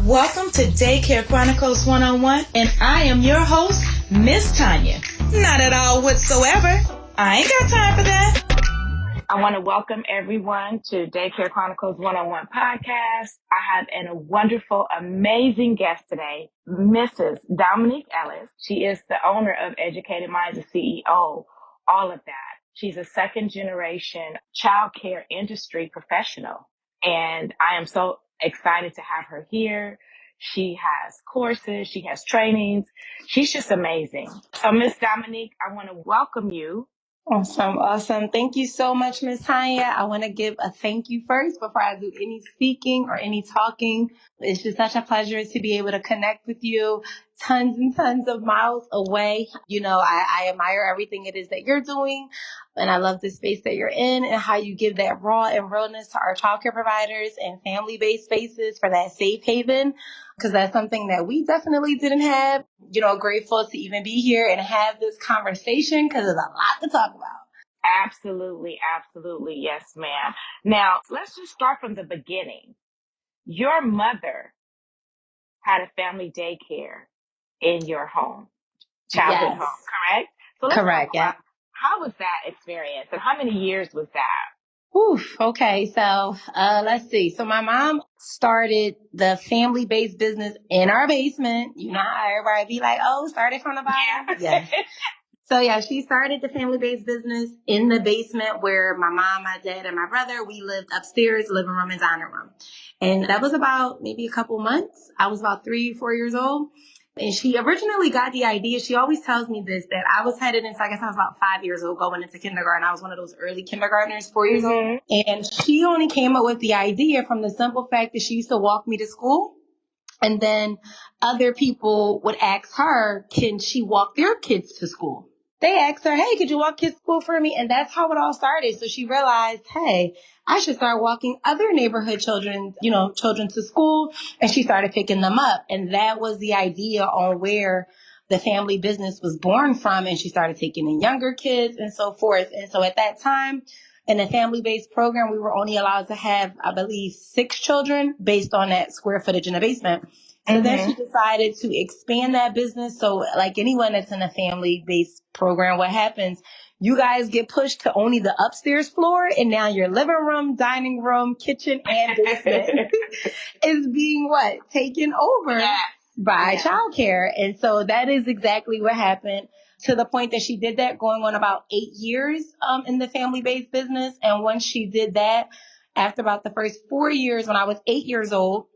Welcome to Daycare Chronicles 101, and I am your host, Miss Tonya. Not at all whatsoever. I ain't got time for that. I want to welcome everyone to Daycare Chronicles 101 podcast. I have a wonderful, amazing guest today, Mrs. Dominique Ellis. She is the owner of Educated Minds, the CEO, all of that. She's a second generation childcare industry professional, and I am so excited to have her here. She has courses, she has trainings. She's just amazing. So Miss Dominique, I want to welcome you. Awesome. Thank you so much, Miss Tonya. I want to give a thank you first before I do any speaking or any talking. It's just such a pleasure to be able to connect with you tons and tons of miles away. You know, I admire everything it is that you're doing, and I love the space that you're in and how you give that raw and realness to our childcare providers and family-based spaces for that safe haven, because that's something that we definitely didn't have. You know, grateful to even be here and have this conversation because there's a lot to talk about. Absolutely. Yes, ma'am. Now, let's just start from the beginning. Your mother had a family daycare in your home, childhood home, correct? So let's correct, yeah. How was that experience and how many years was that? Oof, okay, so let's see. So my mom started the family-based business in our basement. You know how everybody be like, oh, started from the bottom? Yeah. So yeah, she started the family-based business in the basement where my mom, my dad, and my brother, we lived upstairs, living room and dining room. And that was about maybe a couple months. I was about 3-4 years old. And she originally got the idea. She always tells me this, that I was headed into, I guess I was about 5 years old going into kindergarten. I was one of those early kindergartners, 4 years old. And she only came up with the idea from the simple fact that she used to walk me to school. And then other people would ask her, can she walk their kids to school? They asked her, hey, could you walk kids to school for me? And that's how it all started. So she realized, hey, I should start walking other neighborhood children, children to school. And she started picking them up. And that was the idea on where the family business was born from. And she started taking in younger kids and so forth. And so at that time, in a family-based program, we were only allowed to have, I believe, 6 children based on that square footage in the basement. So then she decided to expand that business. So like anyone that's in a family-based program, what happens, you guys get pushed to only the upstairs floor, and now your living room, dining room, kitchen, and basement is being taken over by childcare. And so that is exactly what happened, to the point that she did that going on about 8 years in the family-based business. And once she did that, after about the first 4 years, when I was 8 years old,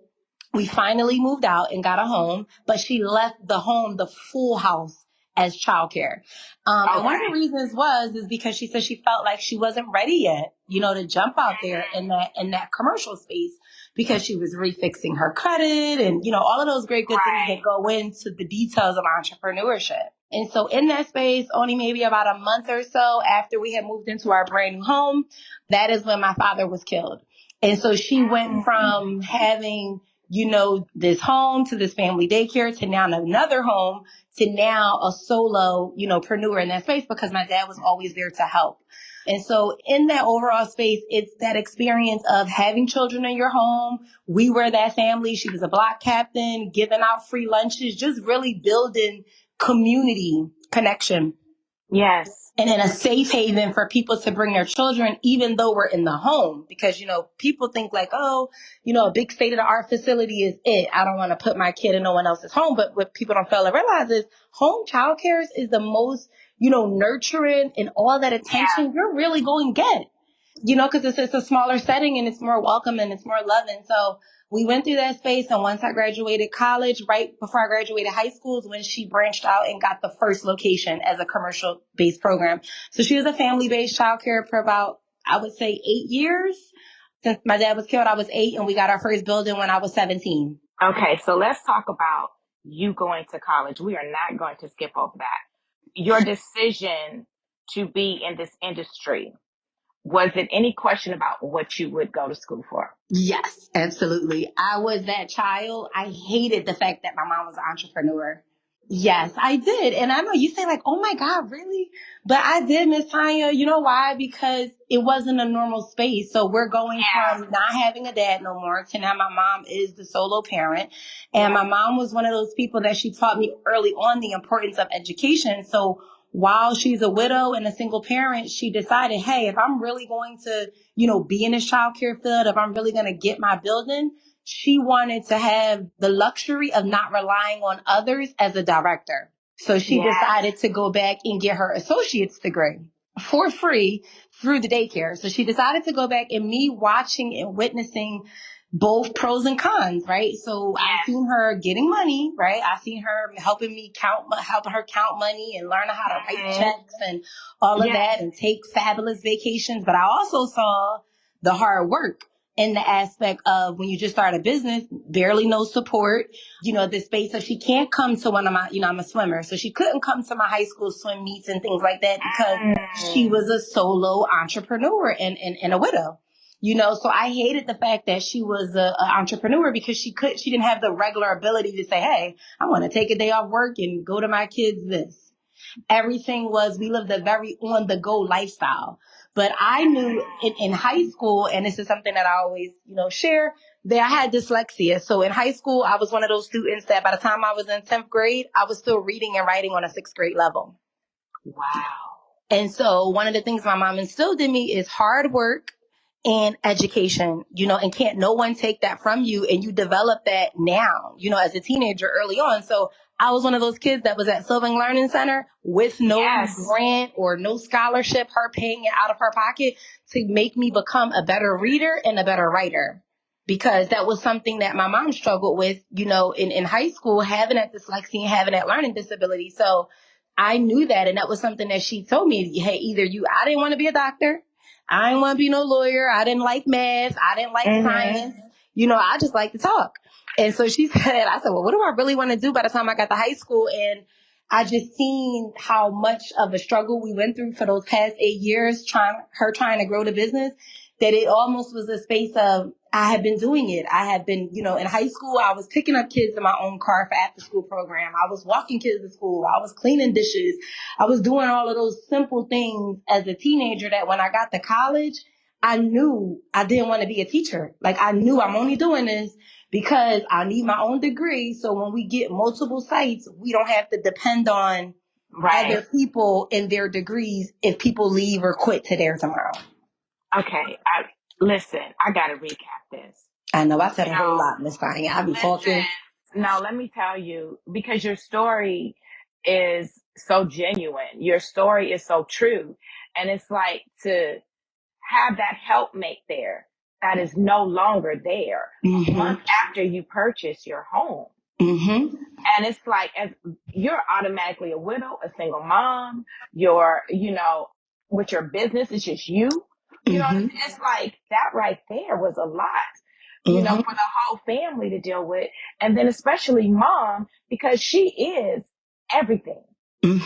we finally moved out and got a home, but she left the home, the full house, as childcare. And one of the reasons is because she said she felt like she wasn't ready yet, to jump out there in that commercial space, because she was refixing her credit and, all of those great good things that go into the details of entrepreneurship. And so in that space, only maybe about a month or so after we had moved into our brand new home, that is when my father was killed. And so she went from having this home to this family daycare to now another home to now a solo, preneur in that space, because my dad was always there to help. And so in that overall space, it's that experience of having children in your home. We were that family. She was a block captain, giving out free lunches, just really building community connection. Yes. And in a safe haven for people to bring their children, even though we're in the home, because, people think like, oh, a big state of the art facility is it. I don't want to put my kid in no one else's home. But what people don't fail to realize is home childcare is the most, nurturing and all that attention you're really going to get, because it's a smaller setting and it's more welcome and it's more loving. So we went through that space. And once I graduated college, right before I graduated high school, is when she branched out and got the first location as a commercial-based program. So she was a family-based childcare for about, I would say, 8 years. Since my dad was killed, I was 8, and we got our first building when I was 17. Okay, so let's talk about you going to college. We are not going to skip over that. Your decision to be in this industry, was it any question about what you would go to school for? Yes, absolutely. I was that child. I hated the fact that my mom was an entrepreneur. Yes, I did. And I know you say like, oh my God, really? But I did, Miss Tonya. You know why? Because it wasn't a normal space. So we're going from not having a dad no more to now my mom is the solo parent. And my mom was one of those people that she taught me early on the importance of education. So while she's a widow and a single parent, she decided, hey, if I'm really going to, be in this childcare field, if I'm really going to get my building, she wanted to have the luxury of not relying on others as a director. So she decided to go back and get her associate's degree for free through the daycare. So she decided to go back, and me watching and witnessing both pros and cons, right? So I seen her getting money, right? I seen her helping her count money and learn how to write checks and all of that and take fabulous vacations. But I also saw the hard work in the aspect of when you just start a business, barely no support, this space. So she can't come to one of my, I'm a swimmer. So she couldn't come to my high school swim meets and things like that because she was a solo entrepreneur and a widow. So I hated the fact that she was an entrepreneur because she didn't have the regular ability to say, hey, I want to take a day off work and go to my kids this. Everything we lived a very on the go lifestyle. But I knew in high school, and this is something that I always, share, that I had dyslexia. So in high school, I was one of those students that by the time I was in 10th grade, I was still reading and writing on a 6th grade level. Wow. And so one of the things my mom instilled in me is hard work and education, and can't no one take that from you. And you develop that now, as a teenager early on. So I was one of those kids that was at Sylvan Learning Center with no grant or no scholarship, her paying it out of her pocket to make me become a better reader and a better writer. Because that was something that my mom struggled with, in high school, having that dyslexia and having that learning disability. So I knew that. And that was something that she told me, hey, I didn't want to be a doctor. I didn't want to be no lawyer. I didn't like math. I didn't like science. I just like to talk. And so she said, I said, well, what do I really want to do by the time I got to high school? And I just seen how much of a struggle we went through for those past 8 years, trying to grow the business, that it almost was a space of, I had been doing it. I had been, in high school, I was picking up kids in my own car for after school program. I was walking kids to school. I was cleaning dishes. I was doing all of those simple things as a teenager that when I got to college, I knew I didn't want to be a teacher. Like I knew I'm only doing this because I need my own degree. So when we get multiple sites, we don't have to depend on other people and their degrees if people leave or quit today or tomorrow. Okay. Listen, I got to recap this. I know I said a whole lot, Miss Tonya. I've been talking. No, let me tell you, because your story is so genuine. Your story is so true. And it's like to have that helpmate there that is no longer there a month after you purchase your home. And it's like, as you're automatically a widow, a single mom, you're, with your business, it's just you. You know, it's like that right there was a lot, for the whole family to deal with. And then especially mom, because she is everything. And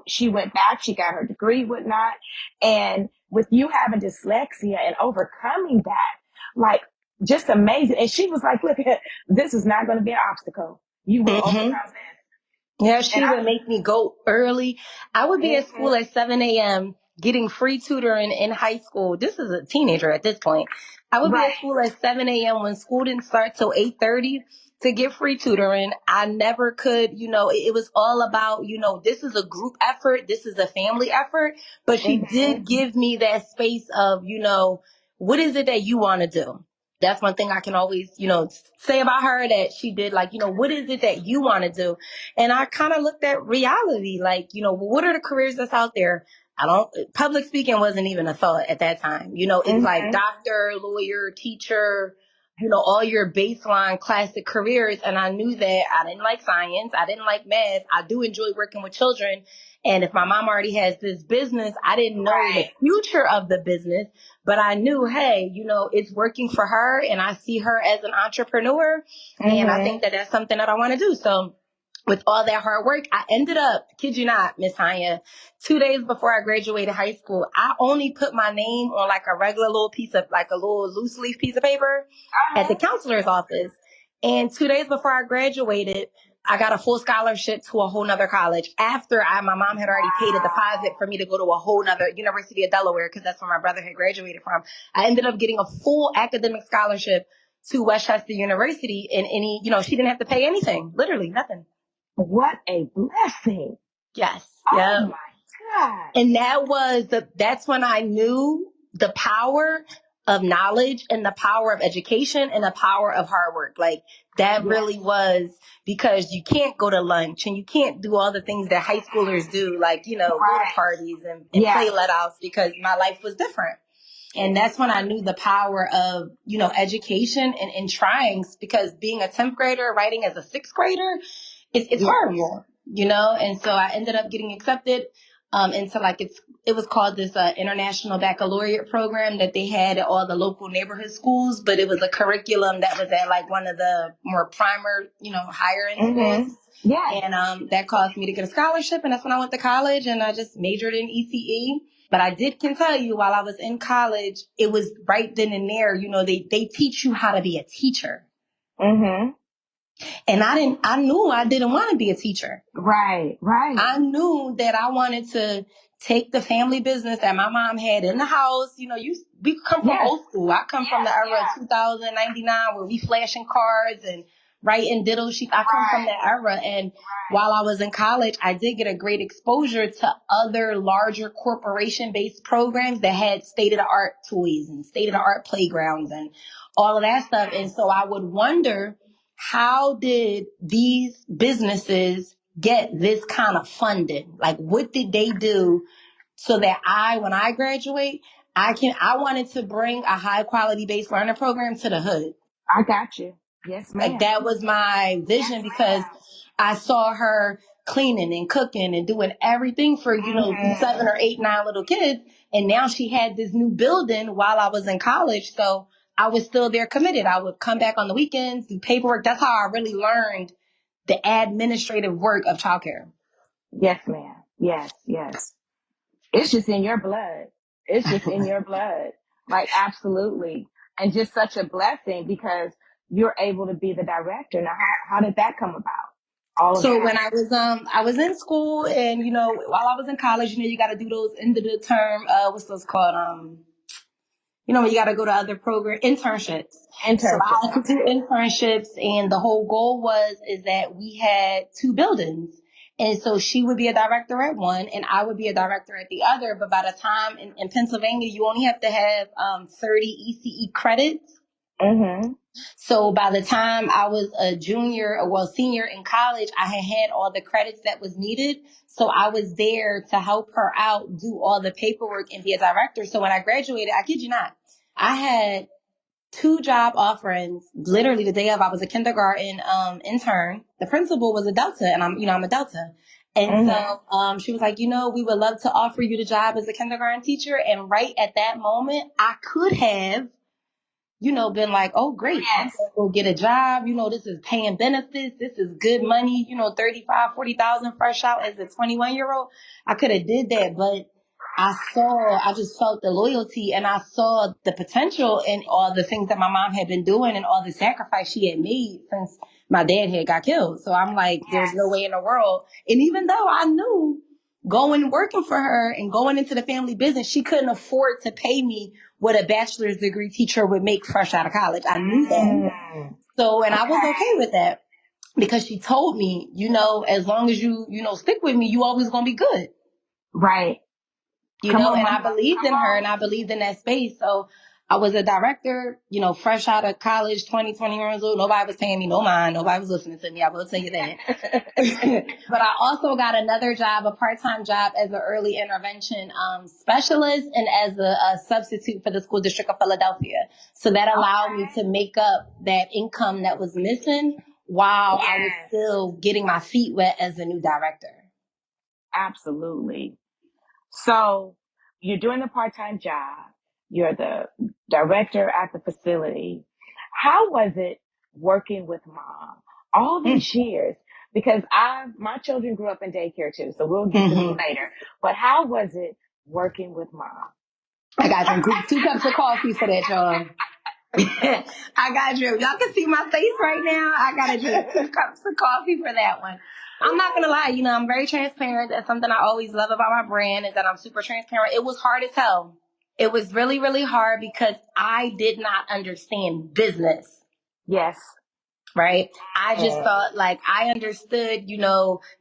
she went back, she got her degree, whatnot. And with you having dyslexia and overcoming that, like, just amazing. And she was like, look, this is not going to be an obstacle. You will overcome this. Yeah, she would make me go early. I would be at school at 7 a.m. getting free tutoring in high school. This is a teenager at this point. I would be at school at 7 a.m. when school didn't start till 8:30 to get free tutoring. I never could, it was all about, this is a group effort. This is a family effort. But she did give me that space of, what is it that you want to do? That's one thing I can always, say about her, that she did, like, what is it that you want to do? And I kind of looked at reality, like, what are the careers that's out there? Public speaking wasn't even a thought at that time. It's like doctor, lawyer, teacher, all your baseline classic careers. And I knew that I didn't like science. I didn't like math. I do enjoy working with children. And if my mom already has this business, I didn't know the future of the business, but I knew, hey, it's working for her and I see her as an entrepreneur. And I think that that's something that I want to do. So with all that hard work, I ended up, kid you not, Miss Tonya, 2 days before I graduated high school, I only put my name on like a regular little piece of, like a little loose leaf piece of paper at the counselor's office. And 2 days before I graduated, I got a full scholarship to a whole nother college after my mom had already paid a deposit for me to go to a whole nother University of Delaware, because that's where my brother had graduated from. I ended up getting a full academic scholarship to Westchester University, and she didn't have to pay anything, literally nothing. What a blessing. Yes. Oh Yeah. my God. And that's when I knew the power of knowledge and the power of education and the power of hard work. Like that really was, because you can't go to lunch and you can't do all the things that high schoolers do, like, go to parties and play let outs, because my life was different. And that's when I knew the power of, education and trying, because being a 10th grader, writing as a 6th grader, it's horrible, And so I ended up getting accepted into it was called this International Baccalaureate program that they had at all the local neighborhood schools, but it was a curriculum that was at like one of the more primer, higher end schools. Yeah. And that caused me to get a scholarship, and that's when I went to college, and I just majored in ECE. But I can tell you, while I was in college, it was right then and there, they teach you how to be a teacher. Mm-hmm. And I knew I didn't want to be a teacher. Right. I knew that I wanted to take the family business that my mom had in the house. We come from old school. I come from the era of 2099 where we flashing cards and writing diddle sheets. I come from that era. And while I was in college, I did get a great exposure to other larger corporation-based programs that had state-of-the-art toys and state-of-the-art playgrounds and all of that stuff. And so I would wonder, how did these businesses get this kind of funding? Like, what did they do so that when I graduate, I wanted to bring a high quality based learner program to the hood. I got you. Yes, ma'am. Like that was my vision, because I saw her cleaning and cooking and doing everything for, 7 or 8, 9 little kids. And now she had this new building while I was in college. So I was still there committed. I would come back on the weekends, do paperwork. That's how I really learned the administrative work of childcare. Yes, ma'am. Yes. It's just in your blood. It's just in your blood. Like, absolutely. And just such a blessing, because you're able to be the director. Now, how did that come about? When I was in school, and, while I was in college, you got to do those end of the term, what's those called? When you got to go to other internships. So I had to do internships, and the whole goal is that we had 2 buildings. And so she would be a director at one and I would be a director at the other. But by the time in Pennsylvania, you only have to have 30 ECE credits. Mm-hmm. So by the time I was a senior in college, I had all the credits that was needed. So I was there to help her out, do all the paperwork, and be a director. So when I graduated, I kid you not, I had 2 job offerings literally the day of. I was a kindergarten intern. The principal was a Delta, and I'm a Delta. And so she was like, we would love to offer you the job as a kindergarten teacher. And right at that moment, I could have, been like, oh, great, I'm going to go get a job. This is paying benefits. This is good money, 35, 40,000 fresh out as a 21-year-old. I could have did that, but I just felt the loyalty, and I saw the potential in all the things that my mom had been doing and all the sacrifice she had made since my dad had got killed. So I'm like, there's no way in the world. And even though I knew working for her and going into the family business, she couldn't afford to pay me what a bachelor's degree teacher would make fresh out of college. I knew that. So, and I was okay with that, because she told me, as long as you, stick with me, you always going to be good. Right. And I believed in her, and I believed in that space. So I was a director, fresh out of college, 20 years old. Nobody was paying me no mind. Nobody was listening to me. I will tell you that. But I also got another job, a part-time job, as an early intervention specialist and as a substitute for the school district of Philadelphia. So that allowed me to make up that income that was missing while I was still getting my feet wet as a new director. Absolutely. So you're doing a part-time job. You're the director at the facility. How was it working with mom all these years? Because my children grew up in daycare too, so we'll get to them later. But how was it working with mom? I got some 2 cups of coffee for that, y'all. I got you. Y'all can see my face right now. I got to drink 2 cups of coffee for that one. I'm not going to lie. I'm very transparent. That's something I always love about my brand, is that I'm super transparent. It was hard as hell. It was really, really hard because I did not understand business. Yes. Right. I just thought I understood,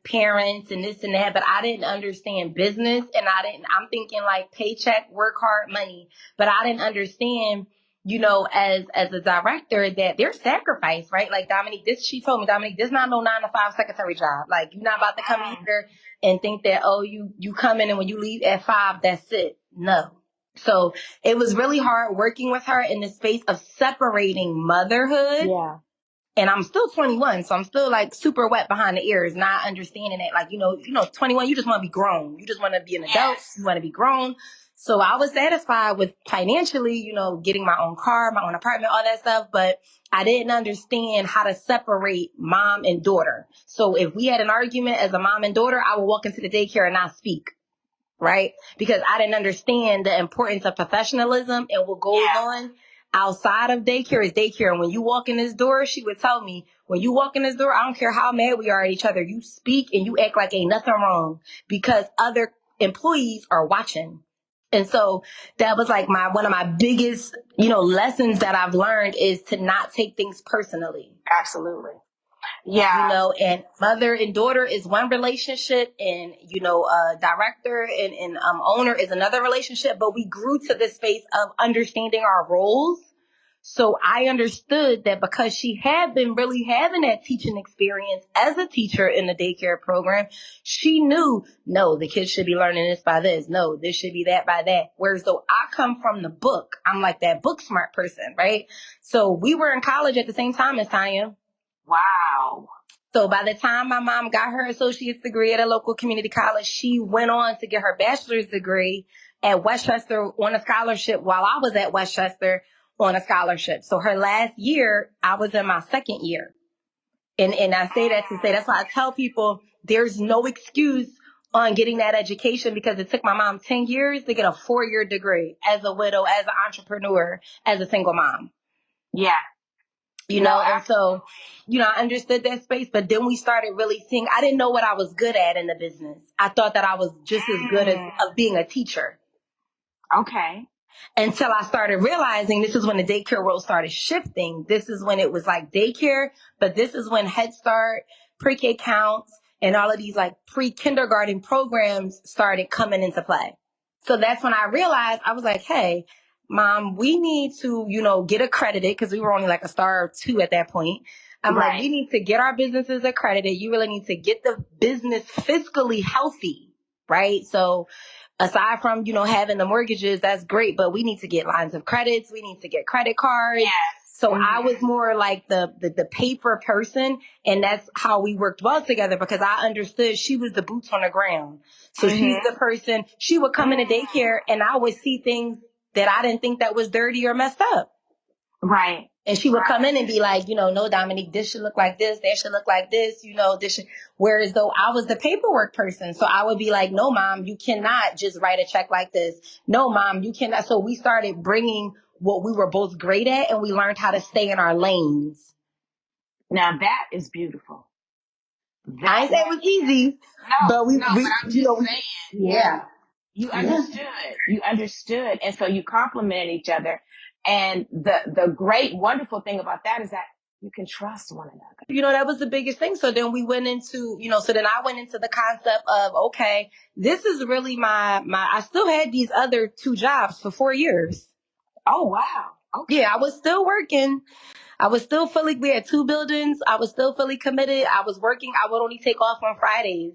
parents and this and that, but I didn't understand business, and I'm thinking paycheck, work hard, money, but I didn't understand, as a director, that there's sacrifice, right? Like Dominique, she told me, Dominique, this is not no 9-to-5 secretary job. Like, you're not about to come in here and think that, oh, you come in and when you leave at 5, that's it. No. So it was really hard working with her in the space of separating motherhood. Yeah. And I'm still 21, so I'm still super wet behind the ears, not understanding that 21, you just want to be grown. You just want to be an adult. You want to be grown. So I was satisfied with financially, getting my own car, my own apartment, all that stuff. But I didn't understand how to separate mom and daughter. So if we had an argument as a mom and daughter, I would walk into the daycare and not speak. Right? Because I didn't understand the importance of professionalism and what goes on outside of daycare is daycare. And when you walk in this door, she would tell me, when you walk in this door, I don't care how mad we are at each other, you speak and you act like ain't nothing wrong, because other employees are watching. And so that was one of my biggest, lessons that I've learned, is to not take things personally. Absolutely. Yeah. And mother and daughter is one relationship, and, director and owner is another relationship. But we grew to this space of understanding our roles. So I understood that because she had been really having that teaching experience as a teacher in the daycare program, she knew, no, the kids should be learning this by this. No, this should be that by that. Whereas though I come from the book, I'm like that book smart person, right? So we were in college at the same time as Tonya. Wow. So by the time my mom got her associate's degree at a local community college, she went on to get her bachelor's degree at Westchester on a scholarship, while I was at Westchester on a scholarship. So her last year, I was in my second year. And I say that to say, that's why I tell people there's no excuse on getting that education, because it took my mom 10 years to get a 4-year degree as a widow, as an entrepreneur, as a single mom. Yeah. And so, I understood that space, but then we started really seeing, I didn't know what I was good at in the business. I thought that I was just as good as being a teacher. Okay. Until I started realizing this is when the daycare world started shifting. This is when it was daycare, but this is when Head Start, pre-K counts, and all of these pre-kindergarten programs started coming into play. So that's when I realized, I was like, hey, Mom, we need to, get accredited, because we were only a star or 2 at that point. I'm like, we need to get our businesses accredited. You really need to get the business fiscally healthy, right? So aside from, having the mortgages, that's great, but we need to get lines of credits. We need to get credit cards. Yes. So I was more like the paper person, and that's how we worked well together, because I understood she was the boots on the ground. So she's the person, she would come into daycare and I would see things that I didn't think that was dirty or messed up. Right. And she would come in and be like, no, Dominique, this should look like this. That should look like this. This should. Whereas though I was the paperwork person. So I would be like, no, Mom, you cannot just write a check like this. No, Mom, you cannot. So we started bringing what we were both great at, and we learned how to stay in our lanes. Now that is beautiful. I didn't say it was easy. But I'm just saying. Yeah. You understood. You understood. And so you complemented each other. And the great, wonderful thing about that is that you can trust one another. That was the biggest thing. So then we went into, so then I went into the concept of, okay, this is really I still had these other 2 jobs for 4 years. Oh, wow. Okay. Yeah, I was still working. I was still we had 2 buildings. I was still fully committed. I was working. I would only take off on Fridays.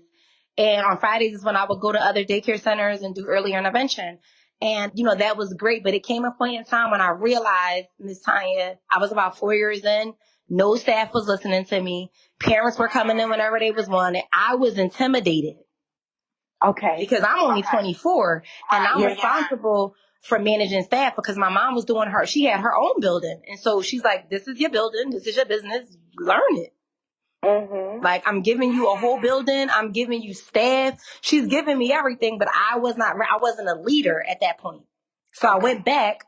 And on Fridays is when I would go to other daycare centers and do early intervention. And, that was great. But it came a point in time when I realized, Miss Tonya, I was about 4 years in. No staff was listening to me. Parents were coming in whenever they was wanted. I was intimidated. Okay. Because I'm only 24 and I'm responsible for managing staff, because my mom was doing she had her own building. And so she's like, this is your building. This is your business. Learn it. I'm giving you a whole building. I'm giving you staff. She's giving me everything, but I wasn't a leader at that point. So I went back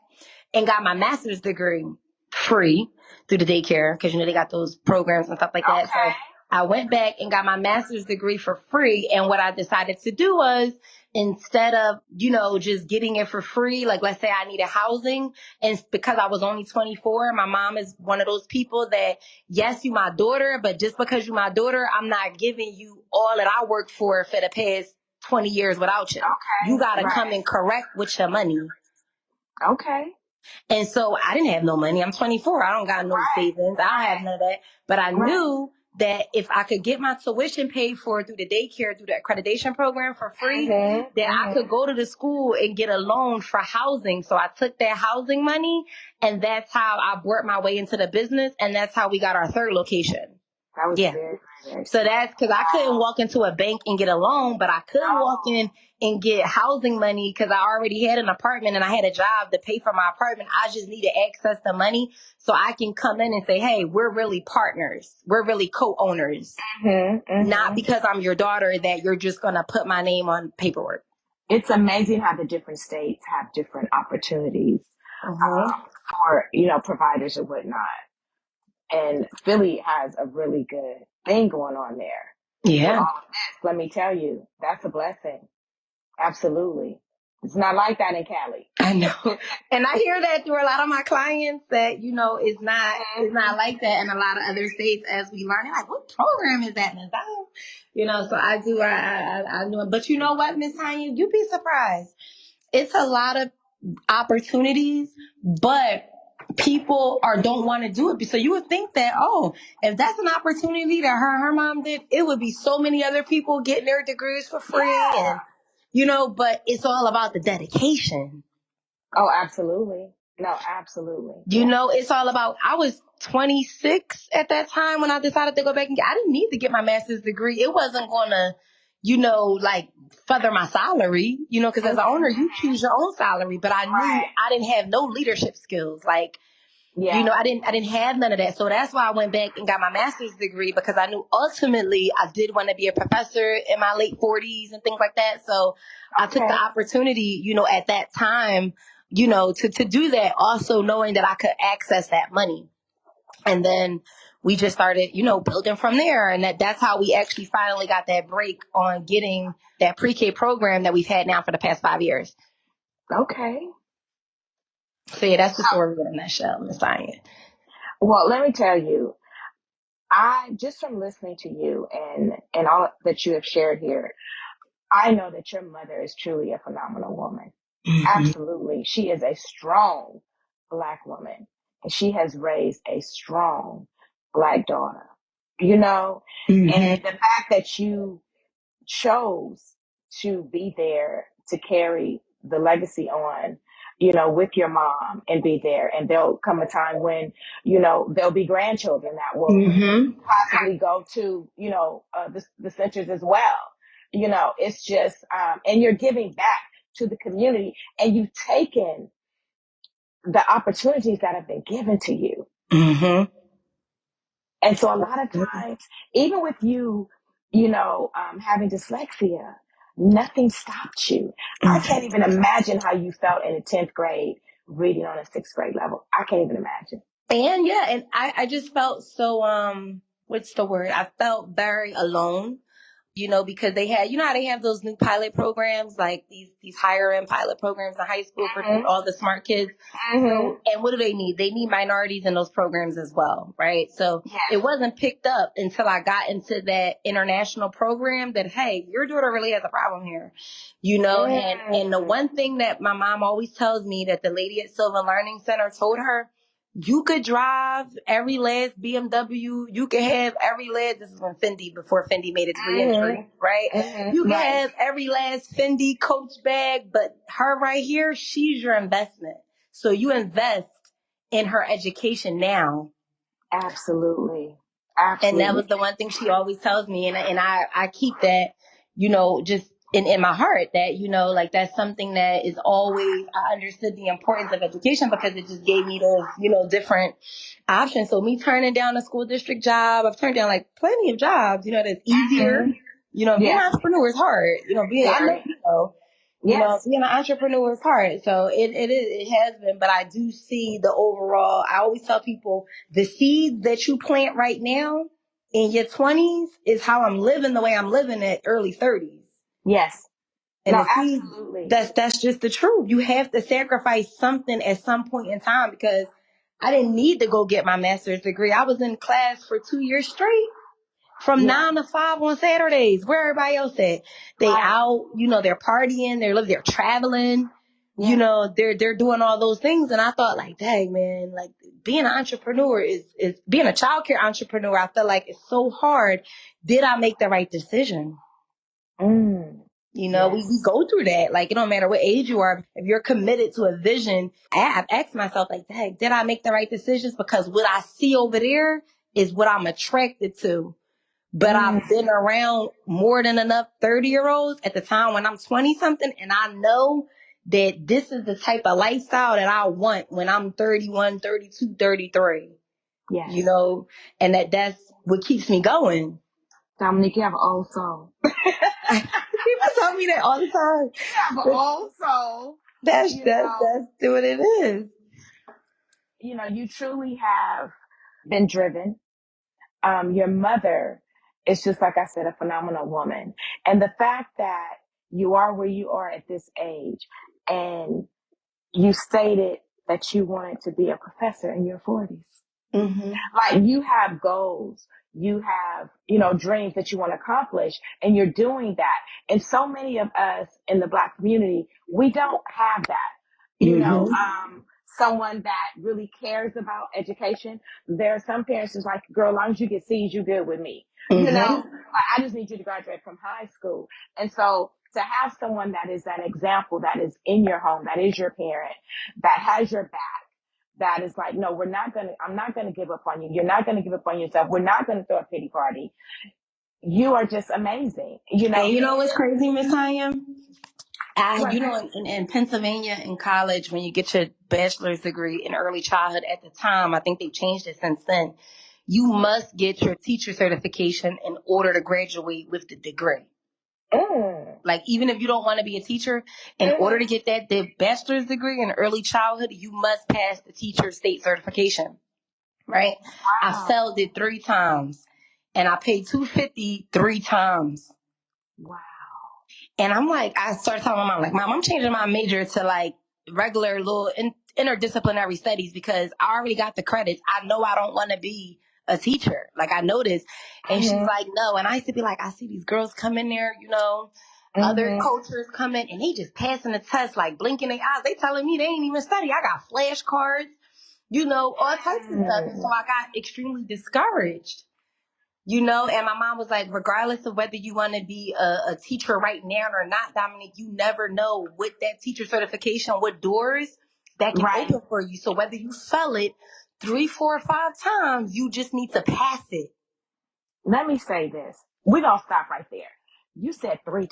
and got my master's degree. free through the daycare because, they got those programs and stuff like that. Okay. So I went back and got my master's degree for free. And what I decided to do was instead of, just getting it for free, like let's say I needed housing, and because I was only 24, my mom is one of those people that, yes, you my daughter, but just because you my daughter, I'm not giving you all that I worked for the past 20 years without you. Okay. You got to come in correct with your money. Okay. And so I didn't have no money. I'm 24. I don't got no savings. I don't have none of that. But I knew that if I could get my tuition paid for through the daycare, through the accreditation program for free, then I could go to the school and get a loan for housing. So I took that housing money, and that's how I worked my way into the business. And that's how we got our third location. That was very, very So that's because I couldn't walk into a bank and get a loan, but I could walk in and get housing money because I already had an apartment and I had a job to pay for my apartment. I just needed access to money so I can come in and say, hey, we're really partners. We're really co-owners. Not because I'm your daughter that you're just going to put my name on paperwork. It's amazing how the different states have different opportunities for, providers and whatnot. And Philly has a really good thing going on there. Yeah. With all of this, let me tell you, that's a blessing. Absolutely. It's not like that in Cali. I know. And I hear that through a lot of my clients that, it's not like that in a lot of other states as we learn. They're like, what program is that, Ms. Tonya? So I do, I know. But you know what, Ms. Tonya, you'd be surprised. It's a lot of opportunities, but people don't want to do it. So you would think that, if that's an opportunity that her mom did, it would be so many other people getting their degrees for free. And, but it's all about the dedication. Oh, absolutely. No, absolutely. It's all about, I was 26 at that time when I decided to go back and I didn't need to get my master's degree. It wasn't going to, feather my salary, because as an owner, you choose your own salary. But I knew I didn't have no leadership skills. I didn't have none of that. So that's why I went back and got my master's degree, because I knew ultimately I did want to be a professor in my late 40s and things like that. So I took the opportunity, at that time, to do that, also knowing that I could access that money. And then we just started, building from there. And that's how we actually finally got that break on getting that pre-K program that we've had now for the past 5 years. Okay. So yeah, that's the story in a nutshell, Ms. Tonya. Well, let me tell you, just from listening to you and all that you have shared here, I know that your mother is truly a phenomenal woman. Absolutely. She is a strong Black woman, and she has raised a strong Black daughter, and the fact that you chose to be there to carry the legacy on, with your mom and be there. And there'll come a time when, there'll be grandchildren that will possibly go to, the centers as well. It's just, and you're giving back to the community, and you've taken the opportunities that have been given to you. And so a lot of times, even with you, having dyslexia, nothing stopped you. I can't even imagine how you felt in the 10th grade reading on a 6th grade level. I can't even imagine. And I just felt so, what's the word? I felt very alone, because they had, how they have those new pilot programs, like these higher end pilot programs in high school for all the smart kids. So, and what do they need? They need minorities in those programs as well, right? So it wasn't picked up until I got into that international program that, hey, your daughter really has a problem here, and the one thing that my mom always tells me that the lady at Sylvan Learning Center told her, you could drive every last BMW. You could have every last, this is when before Fendi made its re-entry, right? You can have every last Fendi Coach bag, but her right here, she's your investment. So you invest in her education now. Absolutely. And that was the one thing she always tells me. And I keep that, just in my heart, that, that's something that is always, I understood the importance of education because it just gave me those, different options. So me turning down a school district job, I've turned down plenty of jobs, that's easier. Being an entrepreneur is hard, I know, Yes. Being an entrepreneur is hard. So it has been, but I do see the overall, I always tell people the seeds that you plant right now in your 20s is how I'm living the way I'm living at early 30s. Yes. And No, the seeds, absolutely. that's just the truth. You have to sacrifice something at some point in time because I didn't need to go get my master's degree. I was in class for 2 years straight. From 9 to 5 on Saturdays, where everybody else at. They out, they're partying, they're traveling, they're doing all those things. And I thought like, dang man, like being an entrepreneur is being a childcare entrepreneur. I feel like it's so hard. Did I make the right decision? We go through that. Like, it don't matter what age you are. If you're committed to a vision, I've asked myself like, dang, did I make the right decisions? Because what I see over there is what I'm attracted to. But I've been around more than enough 30-year-olds at the time when I'm 20 something. And I know that this is the type of lifestyle that I want when I'm 31, 32, 33. Yes. And that's what keeps me going. Dominique, you have an old soul. People tell me that all the time. You have an old soul. That's what it is. You truly have been driven. Your mother is just, like I said, a phenomenal woman. And the fact that you are where you are at this age, and you stated that you wanted to be a professor in your 40s. Mm-hmm. Like, you have goals, you have, dreams that you want to accomplish, and you're doing that. And so many of us in the Black community, we don't have that. Someone that really cares about education. There are some parents who's like, girl, as long as you get C's, you good with me. Mm-hmm. I just need you to graduate from high school. And so to have someone that is that example, that is in your home, that is your parent, that has your back, that is like, no, I'm not going to give up on you. You're not going to give up on yourself. We're not going to throw a pity party. You are just amazing. And you know what's crazy, Miss Tonya? In Pennsylvania in college, when you get your bachelor's degree in early childhood, at the time, I think they've changed it since then, you must get your teacher certification in order to graduate with the degree. Like, even if you don't want to be a teacher, in order to get the bachelor's degree in early childhood, you must pass the teacher state certification, right? Wow. I failed it 3 times, and I paid $250 3 times. Wow. And I'm like, I started telling my mom, like, Mom, I'm changing my major to like regular little interdisciplinary studies because I already got the credits. I know I don't want to be a teacher. Like, I know this. And she's like, no. And I used to be like, I see these girls come in there, other cultures come in and they just passing the test, like blinking their eyes. They telling me they ain't even study. I got flashcards, all types of stuff. And so I got extremely discouraged. And my mom was like, regardless of whether you want to be a teacher right now or not, Dominic, you never know with that teacher certification, what doors that can open for you. So whether you fail it 3, 4, or 5 times, you just need to pass it. Let me say this. We're going to stop right there. You said 3 times.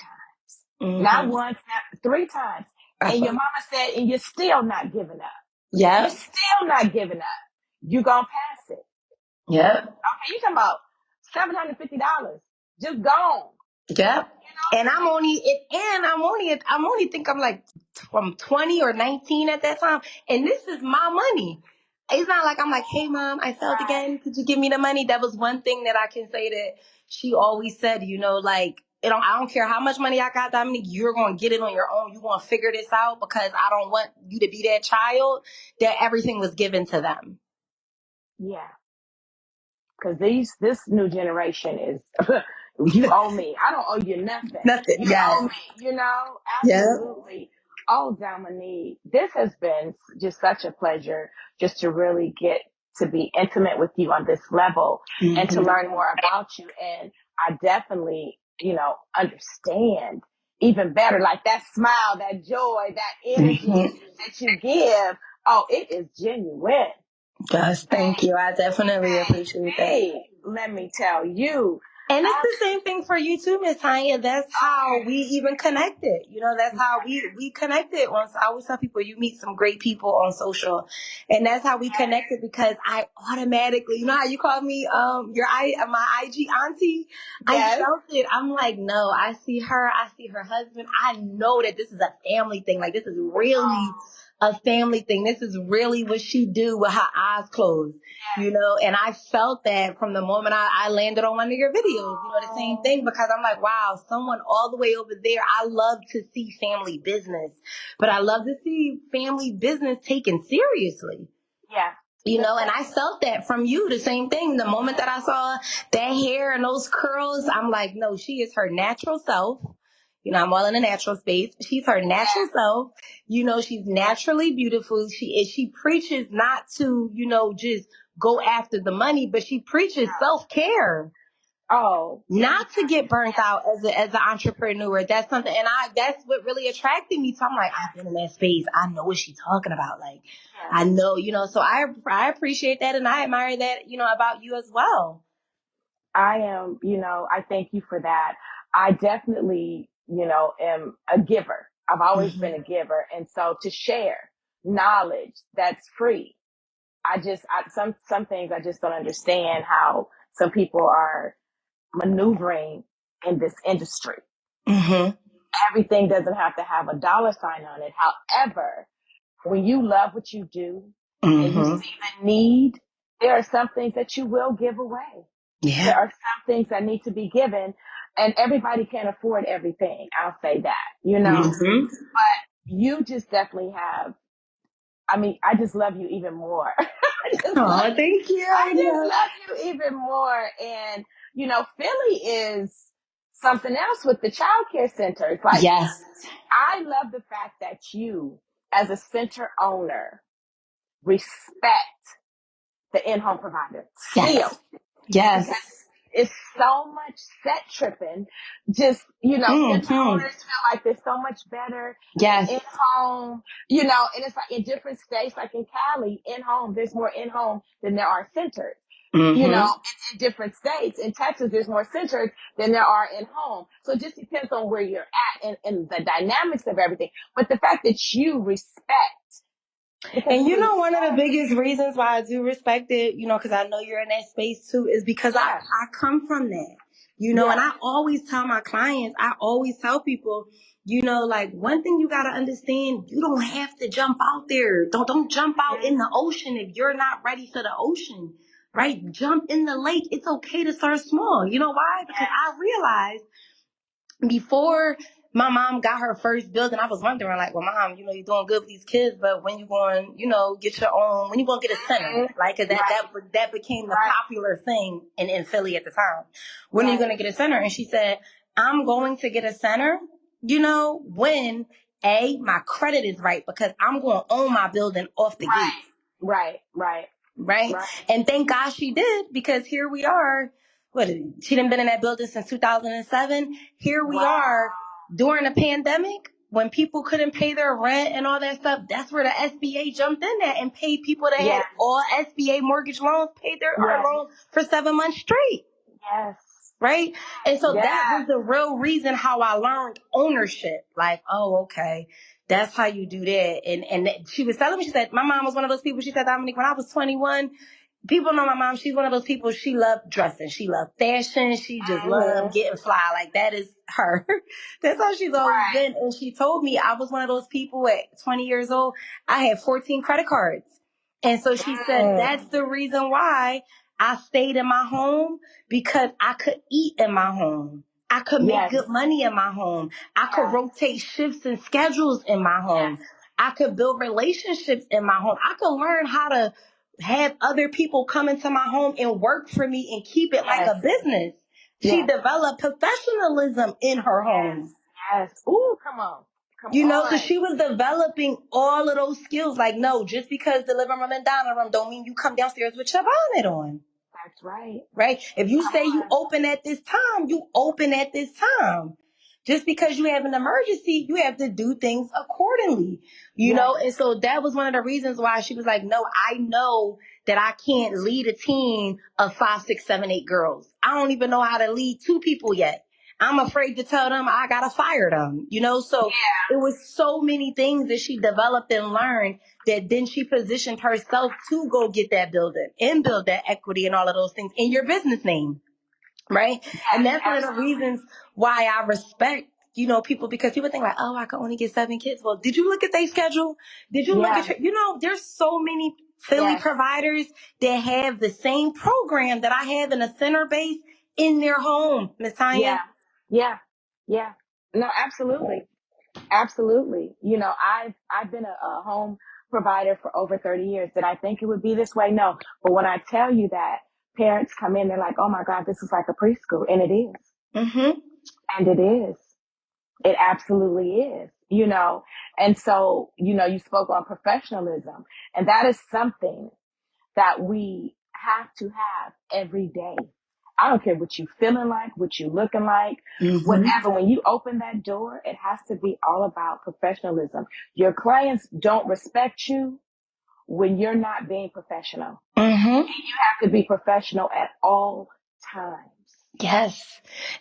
Not once, not 3 times. And your mama said, and you're still not giving up. Yeah. You're still not giving up. You're going to pass it. Yeah. Okay, you talking about $750. Just gone. Yep. And I'm only think I'm like from 20 or 19 at that time. And this is my money. It's not like I'm like, hey mom, I failed again. Could you give me the money? That was one thing that I can say that she always said, like, I don't care how much money I got, Dominique, you're going to get it on your own. You're going to figure this out because I don't want you to be that child that everything was given to them. Yeah. Because this new generation is, you owe me. I don't owe you nothing. Nothing. You owe me, absolutely. Yep. Oh, Dominique, this has been just such a pleasure just to really get to be intimate with you on this level and to learn more about you. And I definitely, understand even better, like that smile, that joy, that energy that you give. Oh, it is genuine. Yes, thank you. I definitely appreciate that. Let me tell you, And it's the same thing for you too, Miss Tonya. That's how we even connected. You know, that's how we connected. Once I always tell people, you meet some great people on social, and that's how we connected because I automatically, you know how you call me, my IG auntie. I felt it. I'm like, no, I see her husband. I know that this is a family thing. Like this is really a family thing. This is really what she do with her eyes closed. You know, and I felt that from the moment I landed on one of your videos, you know, the same thing, because I'm like, wow, someone all the way over there. I love to see family business, but I love to see family business taken seriously. Yeah. You know, and I felt that from you, the same thing. The moment that I saw that hair and those curls, I'm like, no, she is her natural self. You know, I'm all in the natural space. She's her natural self. You know, she's naturally beautiful. She preaches not to, you know, just go after the money, but she preaches self-care. Oh, not to get burnt out as an entrepreneur. That's something, and that's what really attracted me. So I'm like, I've been in that space. I know what she's talking about. Like, I know, you know, so I appreciate that. And I admire that, you know, about you as well. I am, you know, I thank you for that. I definitely, you know, am a giver. I've always been a giver. And so to share knowledge that's free, some things I just don't understand how some people are maneuvering in this industry. Mm-hmm. Everything doesn't have to have a dollar sign on it. However, when you love what you do and you see the need, there are some things that you will give away. Yeah. There are some things that need to be given, and everybody can't afford everything. I'll say that, you know, but you just definitely have, I mean, I just love you even more. Thank you. I just love you even more. And, you know, Philly is something else with the childcare centers. Like, yes. I love the fact that you, as a center owner, respect the in-home provider. Still. Yes. Because it's so much set tripping. Just, you know, center owners feel like they're so much better in-home, you know, and it's like in different states, like in Cali, in-home, there's more in-home than there are centers. You know, in different states. In Texas, there's more centers than there are in-home. So it just depends on where you're at and the dynamics of everything. But the fact that you respect. And you know, one of the biggest reasons why I do respect it, you know, because I know you're in that space too, is because I come from that, you know, and I always tell my clients, I always tell people, you know, like one thing you got to understand, you don't have to jump out there. Don't jump out in the ocean if you're not ready for the ocean, right? Jump in the lake. It's okay to start small. You know why? Because I realized before my mom got her first building, I was wondering, like, well, Mom, you know, you're doing good with these kids, but when you going, you know, get your own, when you going to get a center, like, cause that became the popular thing in Philly at the time. When are you going to get a center? And she said, I'm going to get a center, you know, when my credit is right, because I'm going to own my building off the gate. Right. And thank God she did, because here we are. She done been in that building since 2007. Here we are during the pandemic when people couldn't pay their rent and all that stuff. That's where the SBA jumped in there and paid people that had all SBA mortgage loans, paid their loans for 7 months straight. Right. And so that was the real reason how I learned ownership. Like, oh, okay. That's how you do that. And she was telling me, she said, my mom was one of those people. She said, Dominique, when I was 21, people know my mom. She's one of those people. She loved dressing. She loved fashion. She just loved getting fly. Like, that is her. That's how she's always been. And she told me I was one of those people at 20 years old. I had 14 credit cards. And so she said, that's the reason why I stayed in my home, because I could eat in my home. I could make good money in my home. I could rotate shifts and schedules in my home. I could build relationships in my home. I could learn how to have other people come into my home and work for me and keep it like a business. She developed professionalism in her home. Ooh, come on. You know, so she was developing all of those skills. Like, no, just because the living room and dining room don't mean you come downstairs with your bonnet on. That's right. Right? If you say you open at this time, you open at this time. just because you have an emergency, you have to do things accordingly, you know? And so that was one of the reasons why she was like, no, I know that I can't lead a team of 5, 6, 7, 8 girls. I don't even know how to lead 2 people yet. I'm afraid to tell them I gotta fire them, you know? So it was so many things that she developed and learned that then she positioned herself to go get that building and build that equity and all of those things in your business name. Right. And that's one of the reasons why I respect, you know, people, because people think like, oh, I can only get 7 kids. Well, did you look at their schedule? Did you look at you know, there's so many Philly providers that have the same program that I have in a center base in their home, Miss Tonya. Yeah. No, absolutely. Absolutely. You know, I've been a home provider for over 30 years. Did I think it would be this way? No. But when I tell you that parents come in, they're like, oh my God, this is like a preschool. And it is. Mm-hmm. And it is. It absolutely is, you know. And so, you know, you spoke on professionalism, and that is something that we have to have every day. I don't care what you feeling like, what you looking like, whatever. When you open that door, it has to be all about professionalism. Your clients don't respect you when you're not being professional. Mm-hmm. You have to be professional at all times. Yes.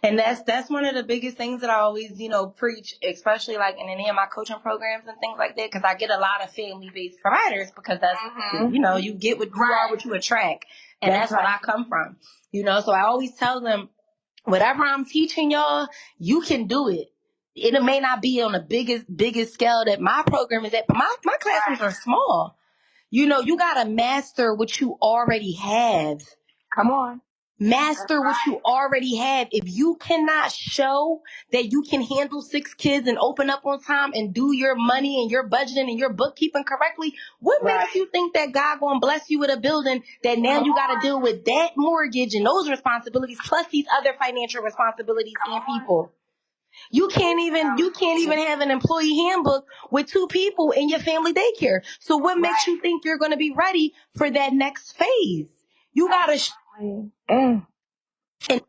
And that's one of the biggest things that I always, you know, preach, especially like in any of my coaching programs and things like that, because I get a lot of family-based providers, because that's, you know, you get what you are, what you attract. And that's what I come from, you know. So I always tell them, whatever I'm teaching y'all, you can do it. It may not be on the biggest scale that my program is at, but my classrooms are small. You know, you got to master what you already have. Come on. Master what you already have. If you cannot show that you can handle 6 kids and open up on time and do your money and your budgeting and your bookkeeping correctly, what makes you think that God gonna bless you with a building that now you got to deal with that mortgage and those responsibilities plus these other financial responsibilities and people? You can't even have an employee handbook with 2 people in your family daycare. So what makes you think you're going to be ready for that next phase? You got to and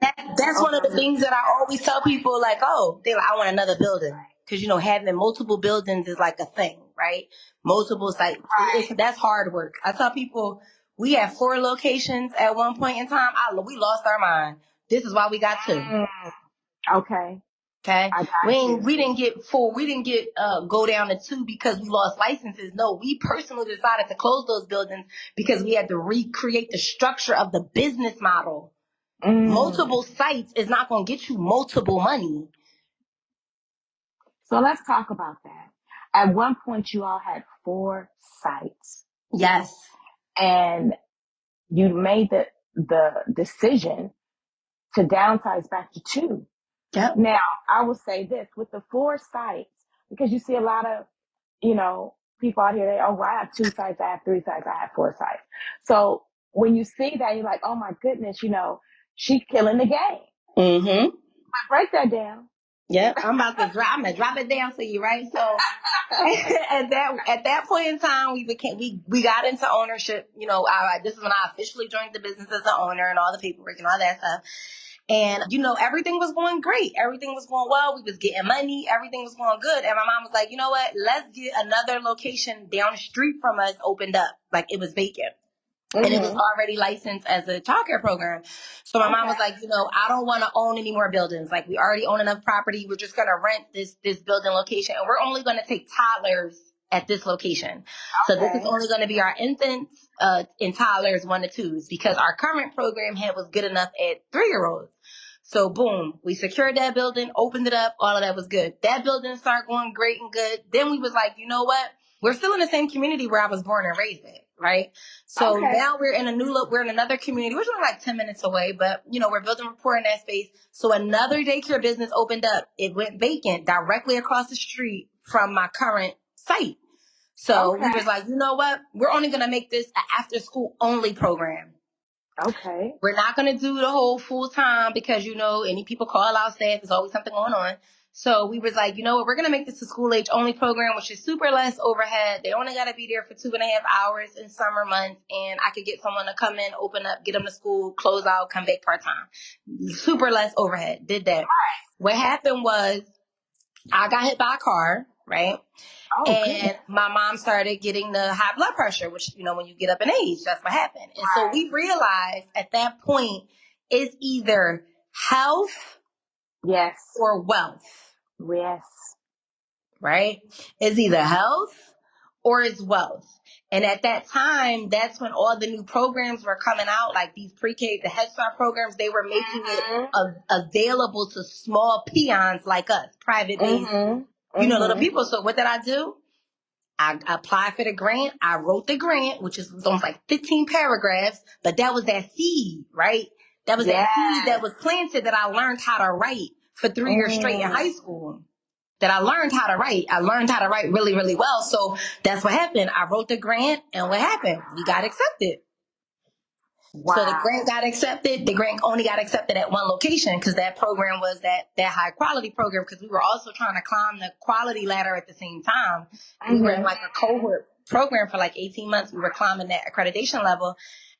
that's one of the things that I always tell people, like, oh, they're like, I want another building. Because, you know, having multiple buildings is like a thing, right? Multiple sites. That's hard work. I tell people, we had 4 locations at one point in time. We lost our mind. This is why we got 2. Okay. We didn't get 4. We didn't get go down to 2 because we lost licenses. No, we personally decided to close those buildings because we had to recreate the structure of the business model. Multiple sites is not going to get you multiple money. So let's talk about that. At one point, you all had 4 sites. Yes. And you made the decision to downsize back to 2. Yep. Now, I will say this, with the 4 sites, because you see a lot of, you know, people out here, I have 2 sites, I have 3 sites, I have 4 sites. So when you see that, you're like, oh my goodness, you know, she's killing the game. Mm-hmm. But break that down. Yep. I'm gonna drop it down for you, right? So at that point in time, we got into ownership. You know, this is when I officially joined the business as an owner and all the paperwork and all that stuff. And, you know, everything was going great. Everything was going well. We was getting money. Everything was going good. And my mom was like, you know what? Let's get another location down the street from us opened up. Like, it was vacant. And it was already licensed as a childcare program. So my mom was like, you know, I don't want to own any more buildings. Like, we already own enough property. We're just going to rent this building location. And we're only going to take toddlers at this location. So this is only going to be our infants and toddlers 1 to 2s, because our current program was good enough at 3-year-olds. So boom, we secured that building, opened it up. All of that was good. That building started going great and good. Then we was like, you know what? We're still in the same community where I was born and raised at, right? So now we're in we're in another community. We're only like 10 minutes away, but you know, we're building rapport in that space. So another daycare business opened up. It went vacant directly across the street from my current site. So we was like, you know what? We're only going to make this an after school only program. Okay. We're not going to do the whole full time because, you know, any people call out staff, there's always something going on. So we was like, you know what? We're going to make this a school age only program, which is super less overhead. They only got to be there for 2.5 hours in summer months. And I could get someone to come in, open up, get them to school, close out, come back part time. Super less overhead. Did that. What happened was I got hit by a car, right? Oh, And goodness. my mom started getting the high blood pressure, which, when you get up in age, that's what happened. And so Right. we realized at that point, it's either health Yes. or wealth, Yes. right? It's either health or it's wealth. And at that time, that's when all the new programs were coming out, like these pre-K, the Head Start programs, they were making it available to small peons like us, private-based, little people. So what did I do? I applied for the grant. I wrote the grant, which was almost like 15 paragraphs, but that was that seed, right? That was that seed that was planted that I learned how to write for 3 years straight in high school. That I learned how to write. I learned how to write really, really well. So that's what happened. I wrote the grant, and what happened? We got accepted. Wow. So the grant got accepted. The grant only got accepted at one location because that program was that high quality program, because we were also trying to climb the quality ladder at the same time. We were in like a cohort program for like 18 months. We were climbing that accreditation level.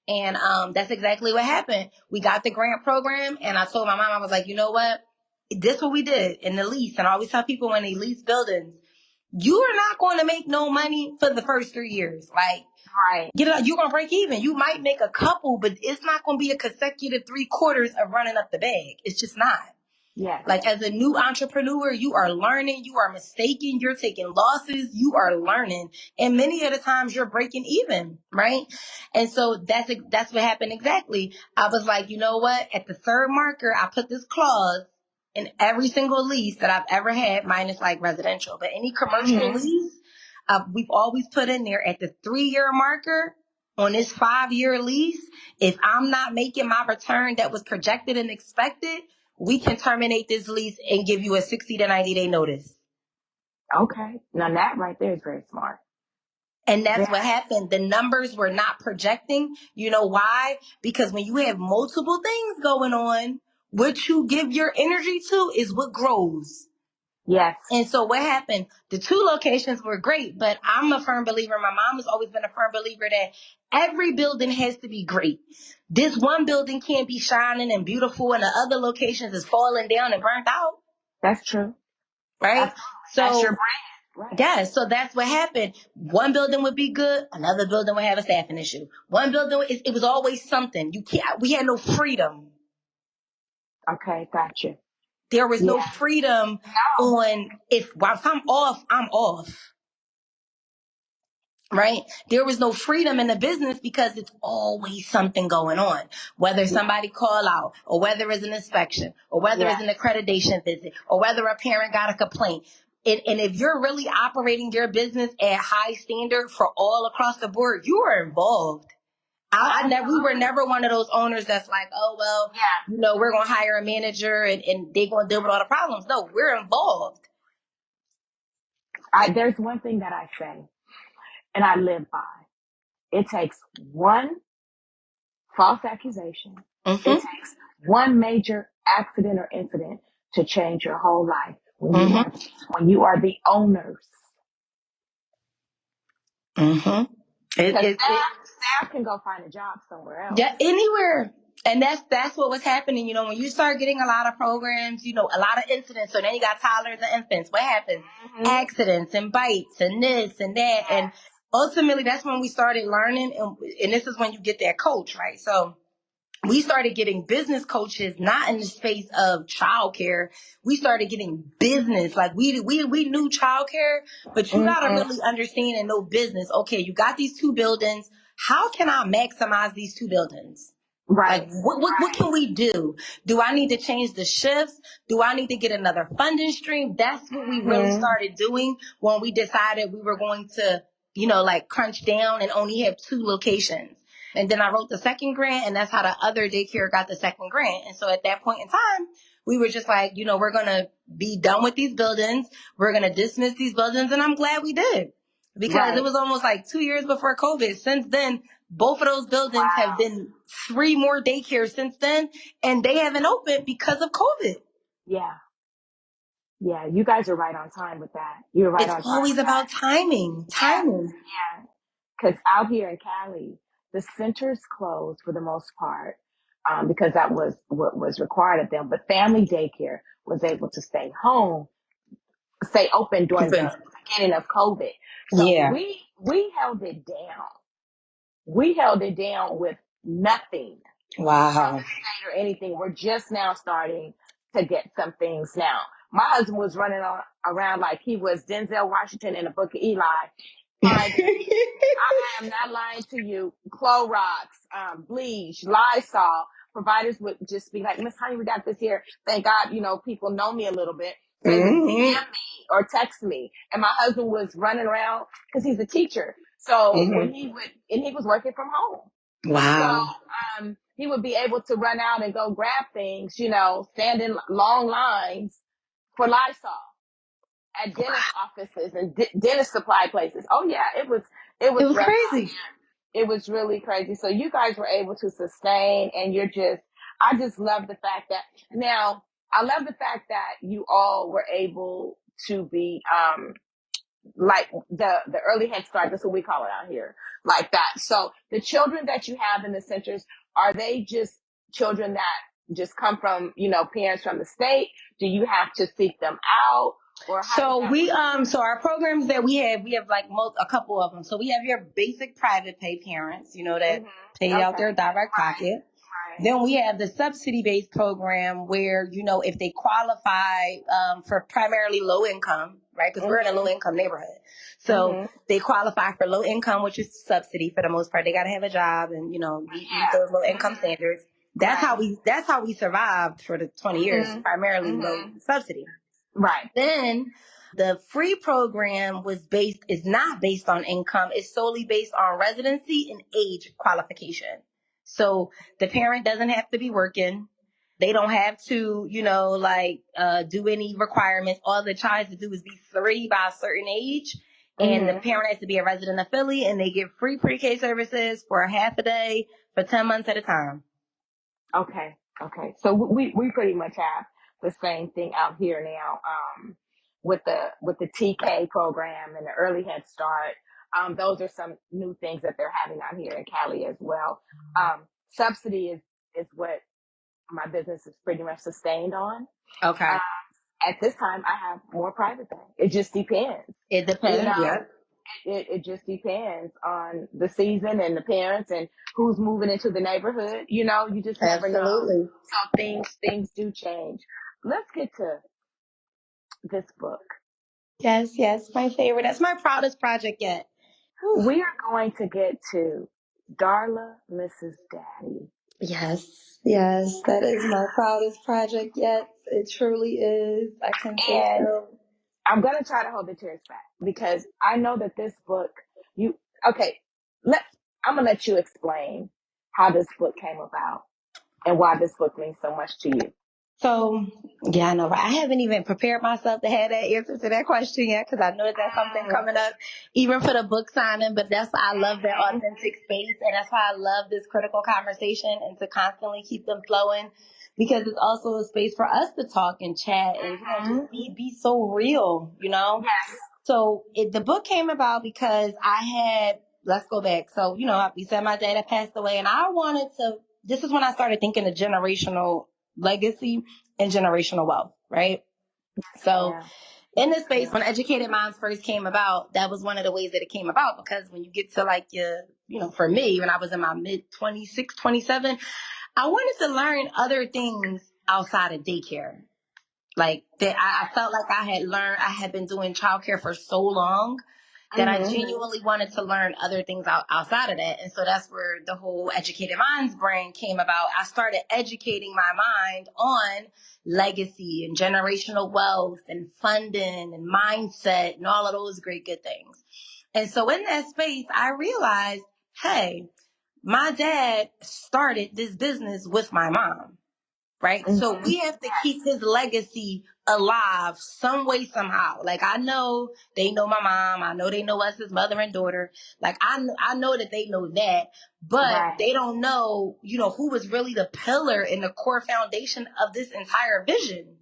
And that's exactly what happened. We got the grant program, and I told my mom, I was like, you know what? This what we did in the lease. And I always tell people when they lease buildings, you are not going to make no money for the first 3 years. Like, Right. you're going to break even. You might make a couple, but it's not going to be a consecutive 3 quarters of running up the bag. It's just not. Yes. Like, as a new entrepreneur, you are learning, you are mistaking, you're taking losses, you are learning. And many of the times you're breaking even, right? And so that's what happened exactly. I was like, you know what? At the third marker, I put this clause in every single lease that I've ever had, minus like residential, but any commercial lease, we've always put in there at the 3-year marker on this 5-year lease. If I'm not making my return that was projected and expected, we can terminate this lease and give you a 60 to 90 day notice. Okay. Now that right there is very smart. And that's what happened. The numbers were not projecting. You know why? Because when you have multiple things going on, what you give your energy to is what grows. Yes. And so what happened? The 2 locations were great, but I'm a firm believer. My mom has always been a firm believer that every building has to be great. This one building can't be shining and beautiful, and the other locations is falling down and burnt out. That's true. Right? That's your So, brand. Right. yeah, so that's what happened. One building would be good, another building would have a staffing issue. One building, it was always something. We had no freedom. Okay, gotcha. There was no freedom on if I'm off, I'm off. Right? There was no freedom in the business because it's always something going on. Whether somebody call out, or whether it's an inspection, or whether it's an accreditation visit, or whether a parent got a complaint. And if you're really operating your business at high standard for all across the board, you are involved. We were never one of those owners that's like, oh, well, we're going to hire a manager and they're going to deal with all the problems. No, we're involved. There's one thing that I say, and I live by. It takes one false accusation. It takes one major accident or incident to change your whole life when you are the owners. Staff can go find a job somewhere else. Yeah, anywhere. And that's what was happening. When you start getting a lot of programs, a lot of incidents. So then you got toddlers and infants. What happens? Accidents and bites and this and that. And ultimately, that's when we started learning. And this is when you get that coach, right? So we started getting business coaches, not in the space of childcare. We started getting business. Like we knew childcare, but you got to really understand and know business. Okay, you got these 2 buildings. How can I maximize these 2 buildings? Right. Like, what can we do? Do I need to change the shifts? Do I need to get another funding stream? That's what we really started doing when we decided we were going to, crunch down and only have 2 locations. And then I wrote the second grant, and that's how the other daycare got the second grant. And so at that point in time, we were just like, we're going to be done with these buildings. We're going to dismiss these buildings. And I'm glad we did, because it was almost like 2 years before COVID. Since then, both of those buildings have been 3 more daycares since then, and they haven't opened because of COVID. Yeah. Yeah, you guys are right on time with that. You're right on time. It's always about timing. Yeah. Because out here in Cali, the centers closed for the most part because that was what was required of them. But family daycare was able to stay home stay open during the Open. beginning of COVID. So Yeah. we held it down. We held it down with nothing from Wow. the state or anything. We're just now starting to get some things now. My husband was running around like he was Denzel Washington in the Book of Eli, finding, I am not lying to you, Clorox, bleach, Lysol. Providers would just be like, Miss Honey, we got this here. Thank God, people know me a little bit. They would DM me or text me. And my husband was running around because he's a teacher. So when he was working from home. Wow. So he would be able to run out and go grab things, stand in long lines for Lysol at dentist offices and dentist supply places. Oh yeah, it was It was rough out crazy. here. It was really crazy. So you guys were able to sustain, and I just love the fact that now I love the fact that you all were able to be like the early head start. That's what we call it out here, like that. So the children that you have in the centers, are they just children that just come from parents from the state? Do you have to seek them out? Or how So we so our programs that we have like a couple of them. So we have your basic private pay parents, that pay out their direct pocket. Right. Then we have the subsidy-based program where, if they qualify for primarily low income, right? Because we're in a low-income neighborhood. So they qualify for low income, which is subsidy for the most part. They got to have a job and, meet those low-income standards. That's how we survived for the 20 years, primarily low subsidy. Right. Then the free program is not based on income. It's solely based on residency and age qualification. So the parent doesn't have to be working. They don't have to, do any requirements. All the child has to do is be 3 by a certain age. And the parent has to be a resident of Philly, and they get free pre-K services for a half a day for 10 months at a time. Okay. So we pretty much have the same thing out here now, with the TK program and the early head start. Those are some new things that they're having out here in Cali as well. Subsidy is what my business is pretty much sustained on. Okay. At this time, I have more private pay. It just depends. It depends. Yeah. It just depends on the season and the parents and who's moving into the neighborhood. You just never know. So things do change. Let's get to this book. Yes, my favorite. That's my proudest project yet. Whew. We are going to get to Darla Misses Daddy. Yes, that is my proudest project yet. It truly is. I can say so. I'm going to try to hold the tears back because I know that this book, I'm going to let you explain how this book came about and why this book means so much to you. So, yeah, I know, right? I haven't even prepared myself to have that answer to that question yet because I know that that's something coming up, even for the book signing. But that's why I love that authentic space, and that's why I love this critical conversation and to constantly keep them flowing, because it's also a space for us to talk and chat and just be so real, Yes. So the book came about because let's go back. So, we said my dad had passed away, and I wanted to. This is when I started thinking of generational legacy and generational wealth, right? So in this space, when Educated Minds first came about, that was one of the ways that it came about, because when you get to for me, when I was in my mid 26, 27, I wanted to learn other things outside of daycare. Like that, I felt like I had been doing childcare for so long that I genuinely wanted to learn other things outside of that. And so that's where the whole Educated Minds brand came about. I started educating my mind on legacy and generational wealth and funding and mindset and all of those great good things. And so in that space, I realized, hey, my dad started this business with my mom. Right. So we have to keep his legacy alive some way, somehow. Like, I know they know my mom. I know they know us as mother and daughter. Like, I know that they know that, but they don't know, who was really the pillar and the core foundation of this entire vision.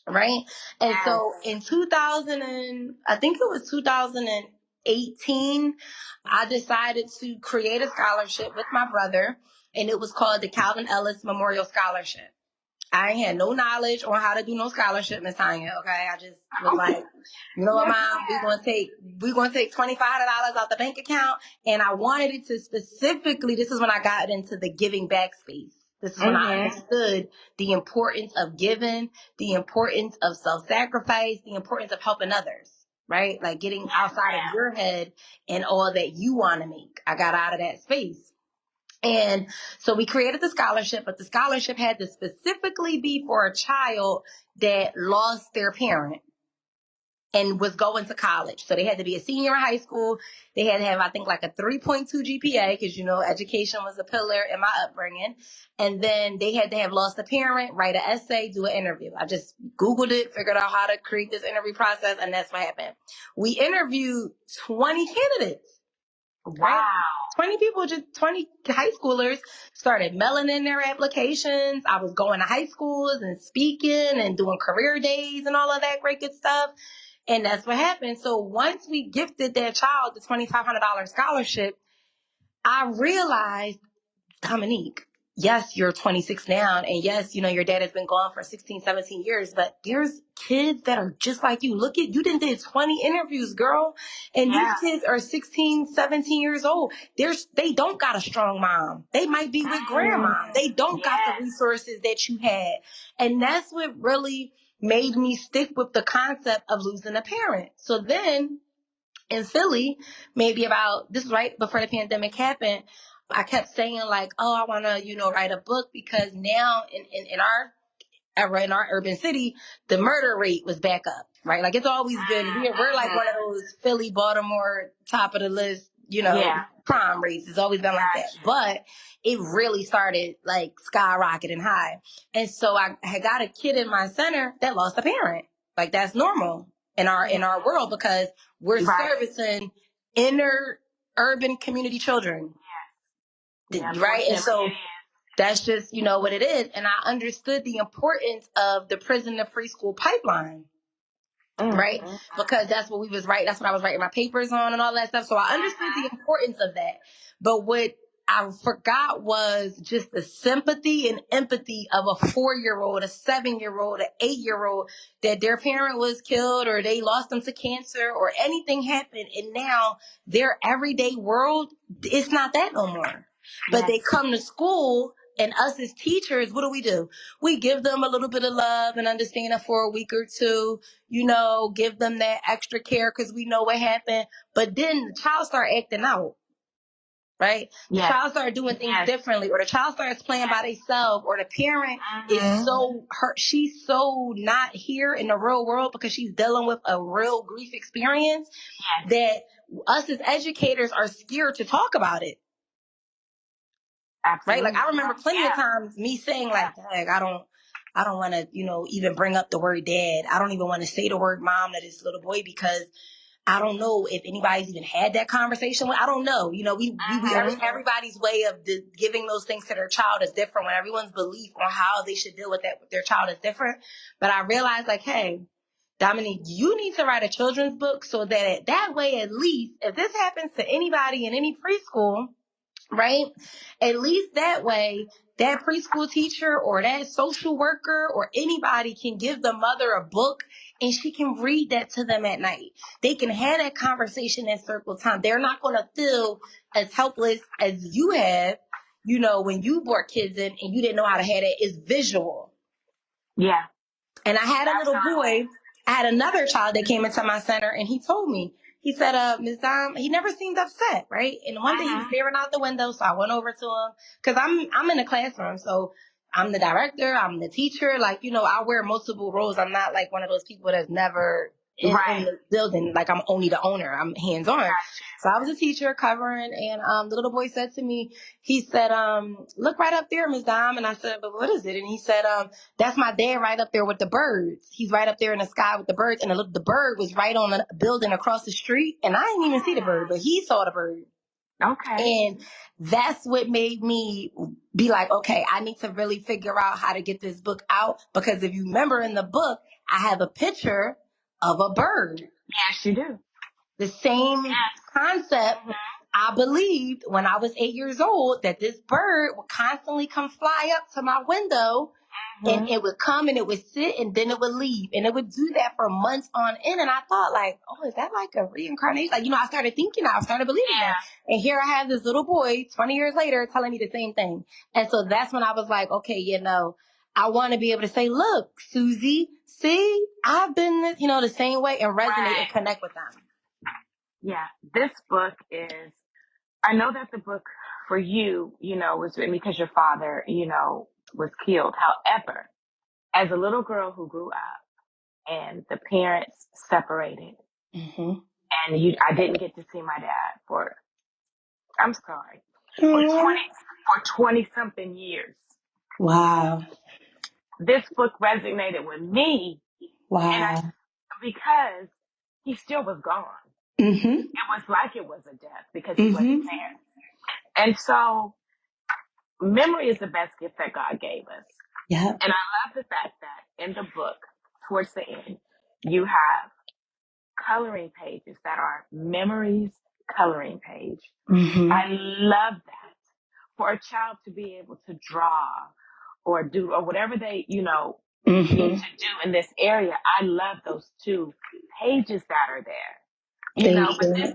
Right. And so in 2018, I decided to create a scholarship with my brother, and it was called the Calvin Ellis Memorial Scholarship. I ain't had no knowledge on how to do no scholarship, Miss Tonya. Okay, I just was like, you know what, Mom, we're gonna take $2,500 out the bank account, and I wanted it to specifically. This is when I got into the giving back space. This is when I understood the importance of giving, the importance of self-sacrifice, the importance of helping others. Right, like getting outside of your head and all that you want to make. I got out of that space. And so we created the scholarship, but the scholarship had to specifically be for a child that lost their parent and was going to college. So they had to be a senior in high school. They had to have, I think, like a 3.2 GPA because, education was a pillar in my upbringing. And then they had to have lost a parent, write an essay, do an interview. I just Googled it, figured out how to create this interview process, and that's what happened. We interviewed 20 candidates. Wow. 20 high schoolers started mailing in their applications. I was going to high schools and speaking and doing career days and all of that great good stuff. And that's what happened. So once we gifted that child the $2,500 scholarship, I realized, Dominique, yes, you're 26 now. And yes, your dad has been gone for 16, 17 years, but there's kids that are just like you. Look at, you did 20 interviews, girl. And these kids are 16, 17 years old. They don't got a strong mom. They might be with grandma. They don't got the resources that you had. And that's what really made me stick with the concept of losing a parent. So then in Philly, maybe about, this was right before the pandemic happened, I kept saying like, oh, I want to, write a book because now in our urban city, the murder rate was back up, right? Like it's always been, we're like one of those Philly, Baltimore, top of the list, crime rates. It's always been like that. But it really started like skyrocketing high. And so I had got a kid in my center that lost a parent. Like that's normal in our world because we're servicing inner urban community children. Right. And so that's just, what it is. And I understood the importance of the prison to preschool pipeline. Right. Because that's what that's what I was writing my papers on and all that stuff. So I understood the importance of that. But what I forgot was just the sympathy and empathy of a 4-year-old, a 7-year-old, an 8-year-old that their parent was killed or they lost them to cancer or anything happened. And now their everyday world, it's not that no more. But they come to school and us as teachers, what do? We give them a little bit of love and understanding for a week or two, give them that extra care because we know what happened. But then the child start acting out, right? The child start doing things differently, or the child starts playing by themselves, or the parent is so hurt. She's so not here in the real world because she's dealing with a real grief experience that us as educators are scared to talk about it. Absolutely. Right? Like I remember plenty of times me saying like, I don't want to, even bring up the word dad. I don't even want to say the word mom to this little boy because I don't know if anybody's even had that conversation. I don't know. Everybody's way of giving those things to their child is different. When everyone's belief on how they should deal with that with their child is different. But I realized like, hey, Dominique, you need to write a children's book so that way, at least if this happens to anybody in any preschool, right? At least that way, that preschool teacher or that social worker or anybody can give the mother a book and she can read that to them at night. They can have that conversation at circle time. They're not going to feel as helpless as you have, when you brought kids in and you didn't know how to have it. It's visual. Yeah. And I had a little boy. I had another child that came into my center and he told me, he said, Ms. Dom, he never seemed upset, right? And one day he was staring out the window, so I went over to him because I'm in the classroom, so I'm the director, I'm the teacher. Like, I wear multiple roles. I'm not like one of those people that's never in the building. Like I'm only the owner. I'm hands-on. So I was a teacher covering, and the little boy said to me, he said, look right up there, Ms. Dom. And I said, but what is it? And he said, that's my dad right up there with the birds. He's right up there in the sky with the birds. And the bird was right on a building across the street. And I didn't even see the bird, but he saw the bird. Okay. And that's what made me be like, okay, I need to really figure out how to get this book out. Because if you remember in the book, I have a picture of a bird. Yes, you do. The same concept. I believed when I was 8 years old that this bird would constantly come fly up to my window And it would come and it would sit and then it would leave. And it would do that for months on end. And I thought like, oh, is that like a reincarnation? Like, I started thinking, I started believing that. And here I have this little boy 20 years later telling me the same thing. And so that's when I was like, okay, I want to be able to say, look, Susie, see, I've been, the same way and resonate and connect with them. Yeah. This book is, I know that the book for you, was written because your father, was killed. However, as a little girl who grew up and the parents separated, and I didn't get to see my dad for 20 something years. Wow. This book resonated with me. Wow. Because he still was gone. It was like it was a death because he wasn't there. And so memory is the best gift that God gave us. Yeah. And I love the fact that in the book, towards the end, you have coloring pages that are memories coloring page. I love that. For a child to be able to draw or do or whatever they, need to do in this area, I love those 2 pages that are there. But this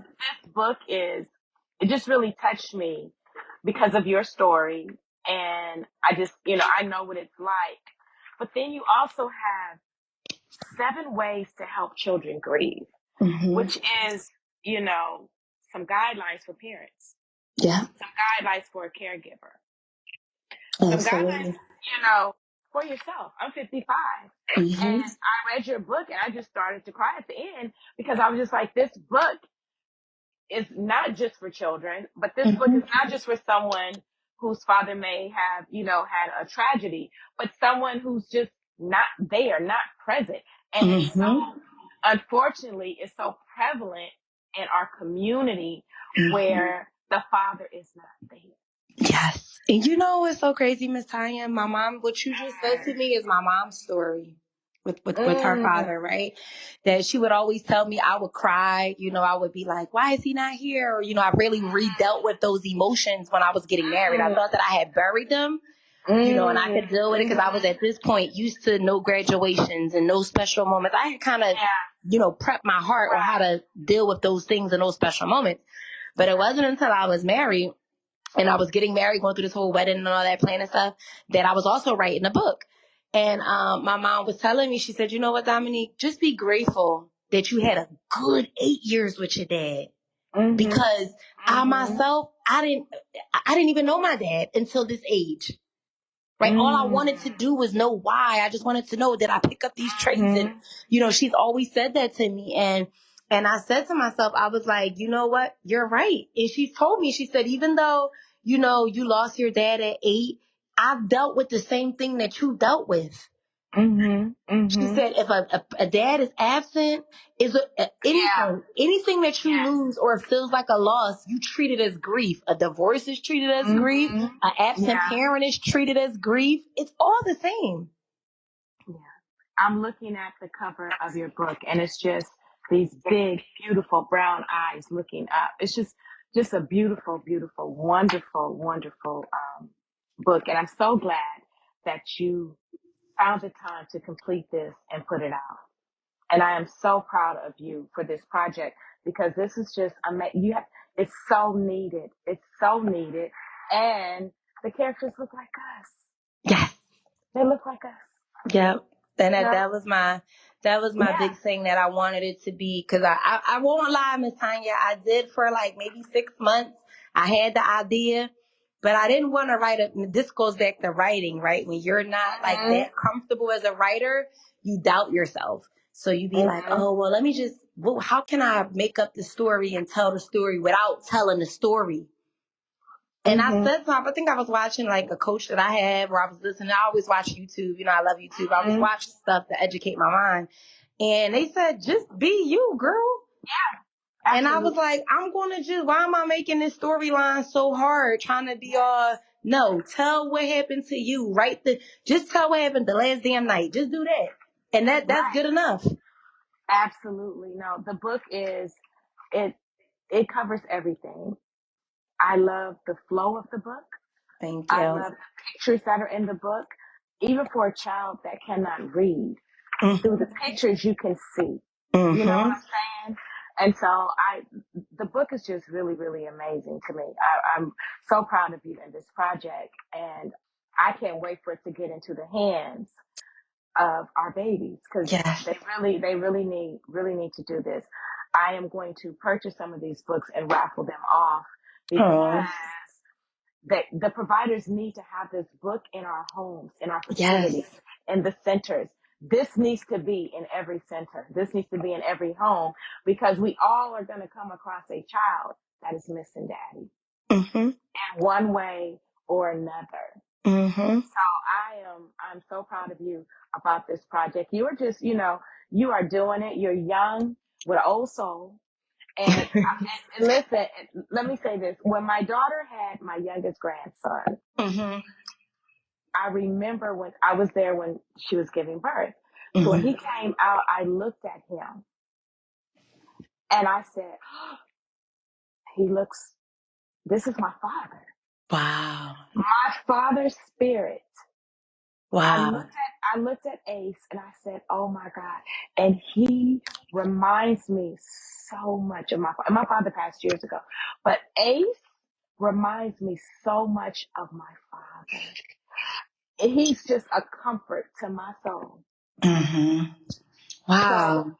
book it just really touched me because of your story. And I just, I know what it's like. But then you also have 7 ways to help children grieve, which is, some guidelines for parents. Yeah. Some guidelines for a caregiver. Absolutely. Some guidelines, for yourself. I'm 55. And I read your book and I just started to cry at the end because I was just like, this book is not just for children, but this book is not just for someone whose father may have, had a tragedy, but someone who's just not there, not present. And it's so, unfortunately, it's so prevalent in our community where the father is not there. Yes. And you know what's so crazy, Miss Tonya? My mom, what you just said to me is my mom's story with her father, right? That she would always tell me I would cry, I would be like, why is he not here? Or, I really re-dealt with those emotions when I was getting married. I thought that I had buried them, and I could deal with it because I was at this point used to no graduations and no special moments. I had kind of, prepped my heart on how to deal with those things and those special moments. But it wasn't until I was married and I was getting married, going through this whole wedding and all that planning stuff, that I was also writing a book. And my mom was telling me, she said, you know what, Dominique, just be grateful that you had a good 8 years with your dad. Because I myself, I didn't even know my dad until this age. Right. All I wanted to do was know why. I just wanted to know that I pick up these traits. And, she's always said that to me. And I said to myself, I was like, you know what? You're right. And she told me, she said, even though, you lost your dad at 8, I've dealt with the same thing that you dealt with. She said, if a dad is absent, anything that you lose or feels like a loss, you treat it as grief. A divorce is treated as grief. An absent parent is treated as grief. It's all the same. Yeah. I'm looking at the cover of your book, and it's just these big, beautiful brown eyes looking up. It's just a beautiful, beautiful, wonderful, wonderful book. And I'm so glad that you found the time to complete this and put it out. And I am so proud of you for this project because this is just it's so needed. It's so needed. And the characters look like us. Yes. They look like us. Yep. And that was my big thing that I wanted it to be. Cause I won't lie, Miss Tonya. I did for like maybe 6 months. I had the idea, but I didn't want to write this goes back to writing, right? When you're not like that comfortable as a writer, you doubt yourself. So you be like, oh, well, how can I make up the story and tell the story without telling the story? And I said something, I think I was watching like a coach that I have where I was listening. I always watch YouTube. I love YouTube. I was watching stuff to educate my mind. And they said, just be you, girl. Yeah. Absolutely. And I was like, why am I making this storyline so hard? Trying to be no, tell what happened to you. Just tell what happened the last damn night. Just do that. And that's good enough. Absolutely. No, the book it covers everything. I love the flow of the book. Thank you. I love the pictures that are in the book. even for a child that cannot read, Mm-hmm. through the pictures you can see. You know what I'm saying? And so the book is just really, really amazing to me. I'm so proud of you in this project, and I can't wait for it to get into the hands of our babies, because Yes. they really need to do this. I am going to purchase some of these books and raffle them off, because Oh, the providers need to have this book in our homes, in our yes. facilities, in the centers. This needs to be in every center. This needs to be in every home, because we all are going to come across a child that is missing daddy Mm-hmm. in one way or another. Mm-hmm. I'm so proud of you about this project. You are just, you are doing it. You're young with an old soul. And listen, let me say this. When my daughter had my youngest grandson, Mm-hmm. I remember when I was there when she was giving birth. So when Mm-hmm. he came out, I looked at him and I said, this is my father. Wow. My father's spirit. Wow. I looked at Ace and I said, oh my God. And he reminds me so much of my father. My father passed years ago, but Ace reminds me so much of my father. He's just a comfort to my soul. Mm-hmm. So, Wow.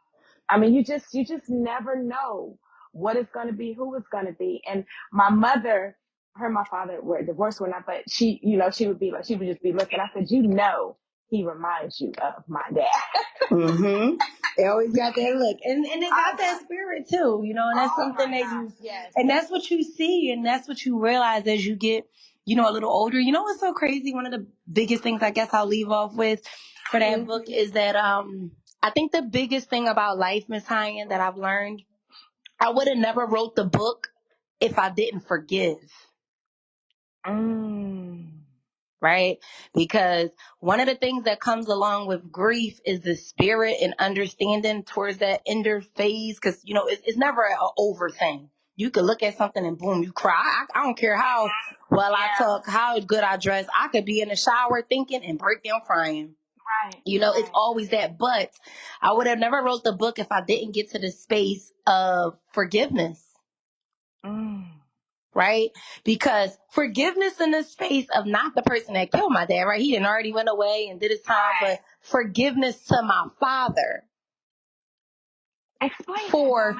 I mean, you just never know what it's going to be, who it's going to be. And my mother, her and my father were divorced or not, but she, she would just be looking. I said, he reminds you of my dad. Mm-hmm. They always got that look. And they got that spirit too, and that's Oh something my that gosh, yes. and that's what you see, and that's what you realize as you get, a little older. You know what's so crazy? One of the biggest things I guess I'll leave off with for that book is that I think the biggest thing about life, Miss Tonya, that I've learned, I would have never wrote the book if I didn't forgive. Right? Because one of the things that comes along with grief is the spirit and understanding towards that ender phase. Because, it's never an over thing. You could look at something and boom, you cry. I don't care how well I talk, how good I dress. I could be in the shower thinking and break down crying. Right. It's always that. But I would have never wrote the book if I didn't get to the space of forgiveness. Right? Because forgiveness in the space of not the person that killed my dad, right? He didn't already went away and did his time, but forgiveness to my father. Explain For,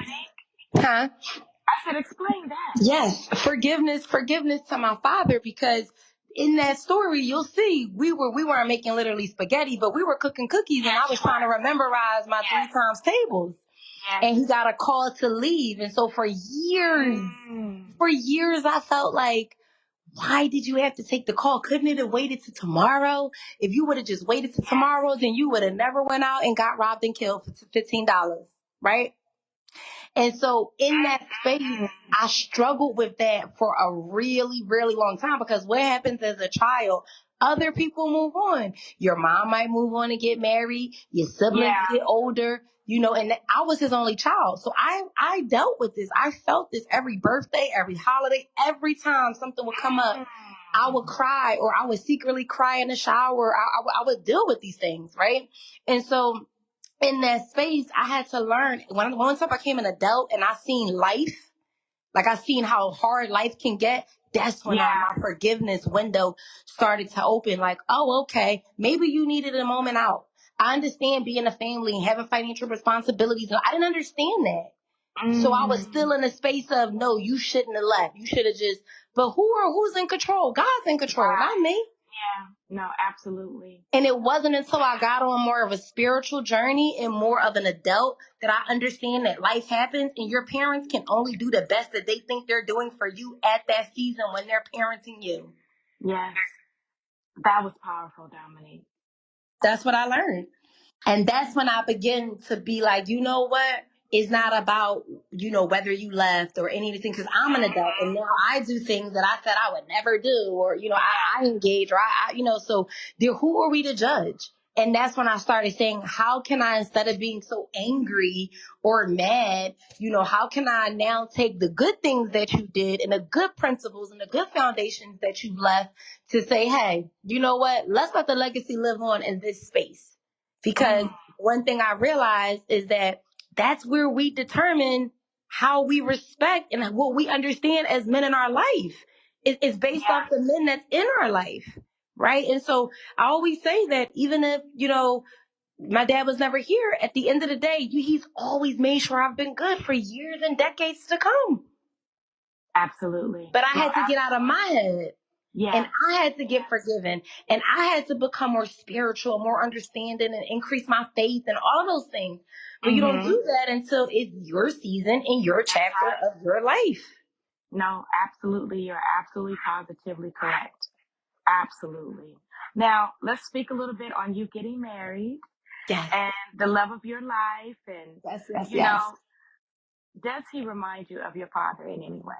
that, I said, explain that. Yes, forgiveness to my father, because in that story, you'll see we weren't making literally spaghetti, but we were cooking cookies, and I was trying to memorize my 3 times tables. Yes. And he got a call to leave. And so for years, I felt like, why did you have to take the call? Couldn't it have waited till tomorrow? If you would have just waited till tomorrow, then you would have never went out and got robbed and killed for $15, right? And so in that space, I struggled with that for a really, really long time, because what happens as a child, other people move on. Your mom might move on and get married. Your siblings get older, and I was his only child. So I dealt with this. I felt this every birthday, every holiday, every time something would come up, I would cry, or I would secretly cry in the shower. I would deal with these things, right? And so in that space, I had to learn. One time I became an adult and I seen life, like I seen how hard life can get. That's when my forgiveness window started to open. Like, oh, okay, maybe you needed a moment out. I understand being a family and having financial responsibilities. I didn't understand that. So I was still in a space of, no, you shouldn't have left. You should have just, but who's in control? God's in control, not me. Yeah, no, absolutely. And it wasn't until I got on more of a spiritual journey and more of an adult that I understand that life happens and your parents can only do the best that they think they're doing for you at that season when they're parenting you. Yes. That was powerful, Dominique. That's what I learned. And that's when I begin to be like, you know what? It's not about, whether you left or anything, because I'm an adult and now I do things that I said I would never do, or, I engage, or so who are we to judge? And that's when I started saying, how can I, instead of being so angry or mad, how can I now take the good things that you did and the good principles and the good foundations that you left to say, hey, you know what? Let's let the legacy live on in this space. Because one thing I realized is that that's where we determine how we respect and what we understand as men in our life. It's based off the men that's in our life. Right. And so I always say that even if, my dad was never here, at the end of the day, he's always made sure I've been good for years and decades to come. Absolutely. But I had to get out of my head. Yeah. And I had to get forgiven. And I had to become more spiritual, more understanding, and increase my faith and all those things. But you don't do that until it's your season and your chapter of your life. No, absolutely. You're absolutely positively correct. Absolutely. Now, let's speak a little bit on you getting married. Yes. And the love of your life. And, you know, does he remind you of your father in any way?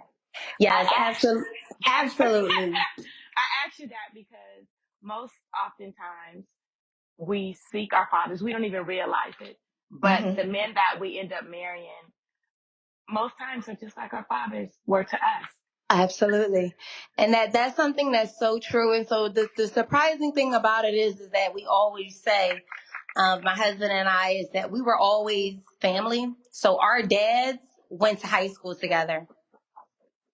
Yes, absolutely. Absolutely. I ask you that because most oftentimes we seek our fathers. We don't even realize it. But the men that we end up marrying, most times are just like our fathers were to us. Absolutely. And that's something that's so true. And so the surprising thing about it is that we always say, my husband and I, is that we were always family. So our dads went to high school together.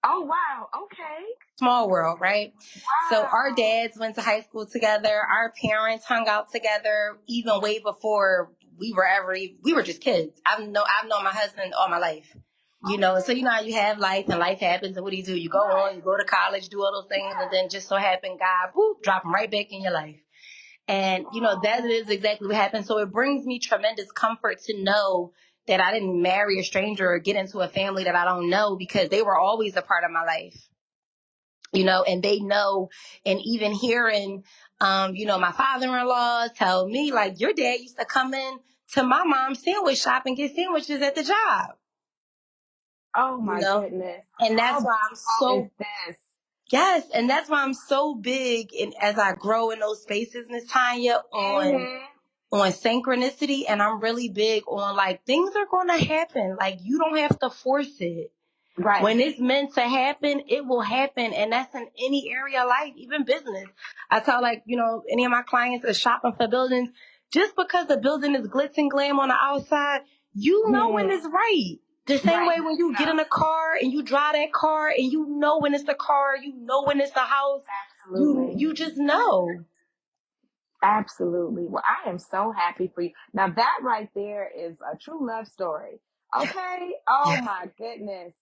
Oh, wow. Okay. Small world, right? Wow. So our dads went to high school together. Our parents hung out together even way before we were just kids. I've known my husband all my life. So how you have life and life happens, and what do? You go on, you go to college, do all those things, and then just so happen God, boop, drop them right back in your life. And, that is exactly what happened. So it brings me tremendous comfort to know that I didn't marry a stranger or get into a family that I don't know, because they were always a part of my life. And they know, and even hearing, my father-in-law tell me, like, your dad used to come in to my mom's sandwich shop and get sandwiches at the job. Oh my goodness. And that's why I'm so, yes. And that's why I'm so big. And as I grow in those spaces, Miss Tonya, on synchronicity. And I'm really big on, like, things are going to happen. Like, you don't have to force it. Right. When it's meant to happen, it will happen. And that's in any area of life, even business. I tell, like, any of my clients are shopping for buildings. Just because the building is glitz and glam on the outside, know when it's right. The same way when you get in a car and you drive that car and when it's the car, when it's the house. Absolutely. You just know. Absolutely. Well, I am so happy for you. Now that right there is a true love story. Okay. Oh my goodness.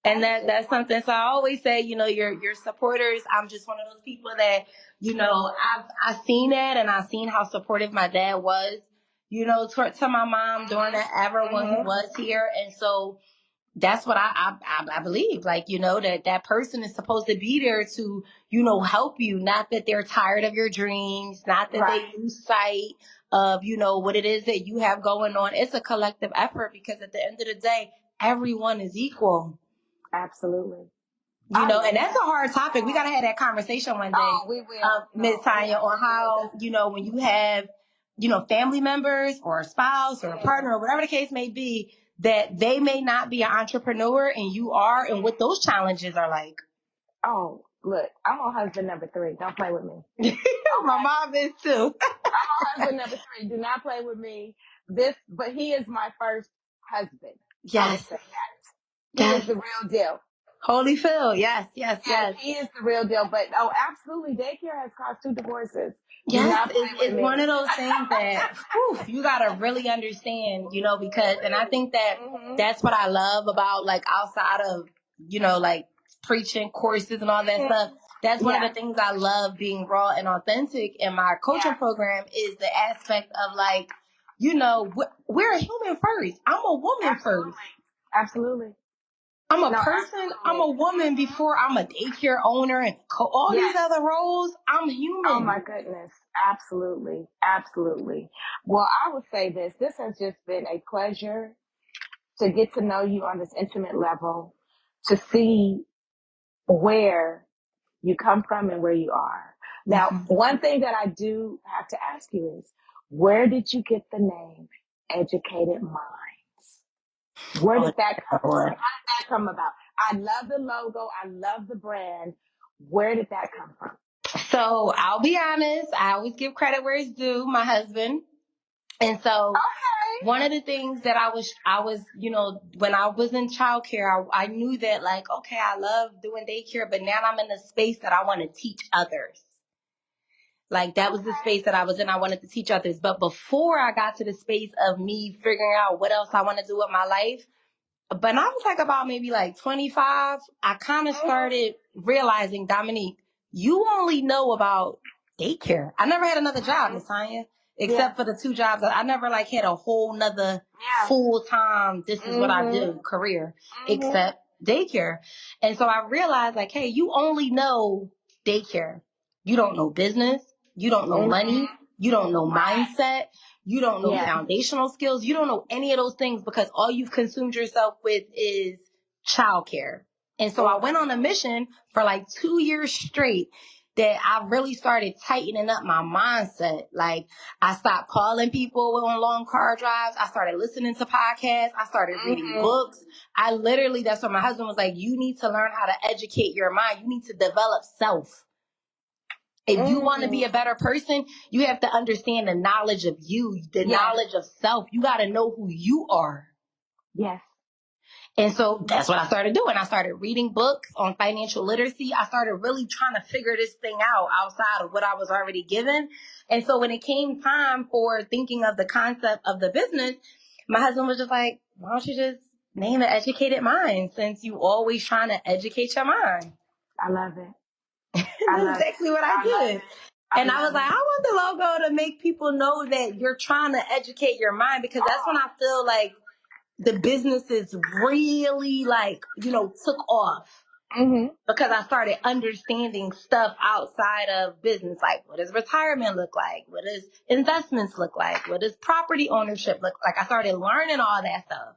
And that's something. So I always say, your supporters. I'm just one of those people that, I've seen that, and I've seen how supportive my dad was, to my mom during that era when he was here. And so that's what I believe, like, that person is supposed to be there to, help you, not that they're tired of your dreams, not that they lose sight of, what it is that you have going on. It's a collective effort, because at the end of the day, everyone is equal. Absolutely. And that's a hard topic. We got to have that conversation one day. Oh, we will. Ms. Tonya, on how, when you have, family members or a spouse or a partner or whatever the case may be, that they may not be an entrepreneur and you are, and what those challenges are like. Oh, look, I'm on husband number 3. Don't play with me. My mom is too. I'm on husband number 3. Do not play with me. But he is my first husband. Yes. He is the real deal. Holyfield, yes. He is the real deal. But absolutely, daycare has caused 2 divorces. Yes, it's one of those things that you gotta really understand, because, and I think that that's what I love about, like, outside of, like preaching courses and all that stuff. That's one of the things I love, being raw and authentic in my coaching program, is the aspect of, like, we're a human first. I'm a woman first. Absolutely. I'm a person. I'm a woman before I'm a daycare owner and all these other roles. I'm human. Oh my goodness. Absolutely. Absolutely. Well, I would say this has just been a pleasure to get to know you on this intimate level, to see where you come from and where you are. Now, one thing that I do have to ask you is, where did you get the name Educated Minds? Where did that come about? I love the logo. I love the brand. Where did that come from? So I'll be honest. I always give credit where it's due. My husband. And so one of the things that I was, when I was in childcare, I knew that like, okay, I love doing daycare, but now I'm in a space that I want to teach others. Like that was the space that I was in. I wanted to teach others. But before I got to the space of me figuring out what else I want to do with my life, but I was like about maybe like 25, I kind of started realizing, Dominique, you only know about daycare. I never had another job, Miss Tonya, except for the 2 jobs. I never like had a whole nother full-time, this is what I do career, except daycare. And so I realized like, hey, you only know daycare. You don't know business. You don't know money. You don't know mindset. You don't know foundational skills. You don't know any of those things because all you've consumed yourself with is childcare. And so I went on a mission for like 2 years straight that I really started tightening up my mindset. Like I stopped calling people on long car drives. I started listening to podcasts. I started reading books. I literally, that's what my husband was like, you need to learn how to educate your mind. You need to develop self. If you want to be a better person, you have to understand the knowledge of you, the knowledge of self. You got to know who you are. Yes. And so that's what I started doing. I started reading books on financial literacy. I started really trying to figure this thing out outside of what I was already given. And so when it came time for thinking of the concept of the business, my husband was just like, why don't you just name it Educated Mind since you always trying to educate your mind? I love it. That's exactly what I did. And I was like, I want the logo to make people know that you're trying to educate your mind because that's when I feel like the businesses really like, took off. Because I started understanding stuff outside of business. Like, what does retirement look like? What does investments look like? What does property ownership look like? I started learning all that stuff,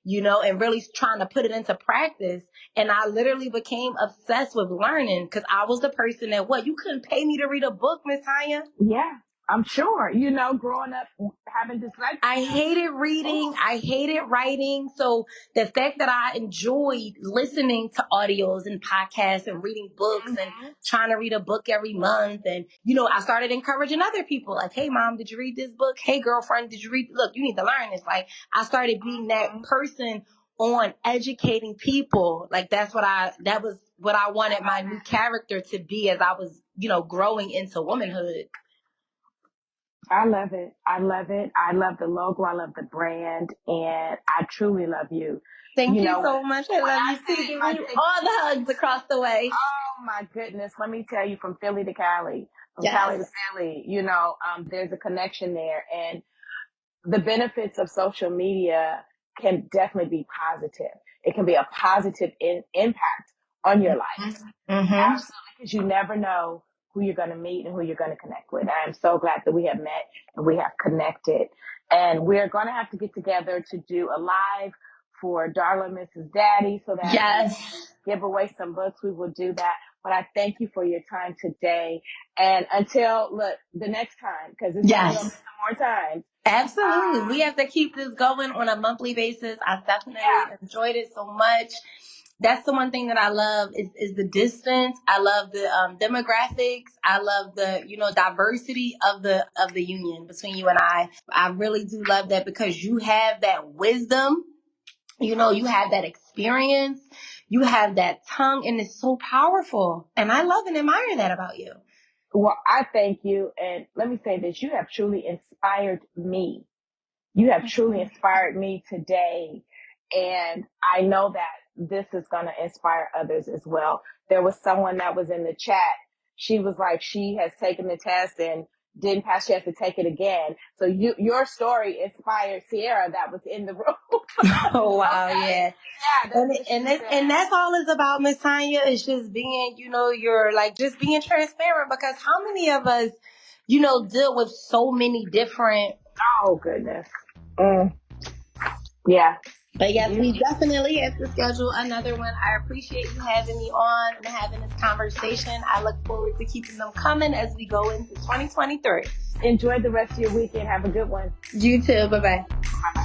and really trying to put it into practice. And I literally became obsessed with learning because I was the person that you couldn't pay me to read a book, Miss Tonya. Yeah, I'm sure, growing up having dyslexia. I hated reading. I hated writing. So the fact that I enjoyed listening to audios and podcasts and reading books and trying to read a book every month. And, I started encouraging other people like, hey, mom, did you read this book? Hey, girlfriend, did you read? Look, you need to learn this. Like I started being that person on educating people. Like that was what I wanted my new character to be as I was, growing into womanhood. I love it. I love it. I love the logo. I love the brand. And I truly love you. Thank you so much. I love you too. Give me all the hugs across the way. Oh my goodness. Let me tell you, from Philly to Cali, from Cali to Philly, there's a connection there. And the benefits of social media can definitely be positive. It can be a positive impact on your life. Absolutely. Because you never know who you're going to meet and who you're going to connect with. I am so glad that we have met and we have connected. And we're going to have to get together to do a live for Darla Misses Daddy so that we can give away some books. We will do that. But I thank you for your time today. And until the next time, because it's going to be some more times. Absolutely. We have to keep this going on a monthly basis. I definitely enjoyed it so much. That's the one thing that I love is the distance. I love the demographics. I love the, diversity of the union between you and I. I really do love that because you have that wisdom. You have that experience. You have that tongue, and it's so powerful. And I love and admire that about you. Well, I thank you. And let me say this. You have truly inspired me. You have truly inspired me today. And I know that this is going to inspire others as well. There was someone that was in the chat. She was like, she has taken the test and didn't pass. She has to take it again. So your story inspired Sierra that was in the room. Oh, wow. Yeah. And that's all it's about, Miss Tonya, is just being, you're like just being transparent, because how many of us, deal with so many different. Oh, goodness. Yeah. But yes, we definitely have to schedule another one. I appreciate you having me on and having this conversation. I look forward to keeping them coming as we go into 2023. Enjoy the rest of your weekend. Have a good one. You too. Bye-bye. Bye-bye.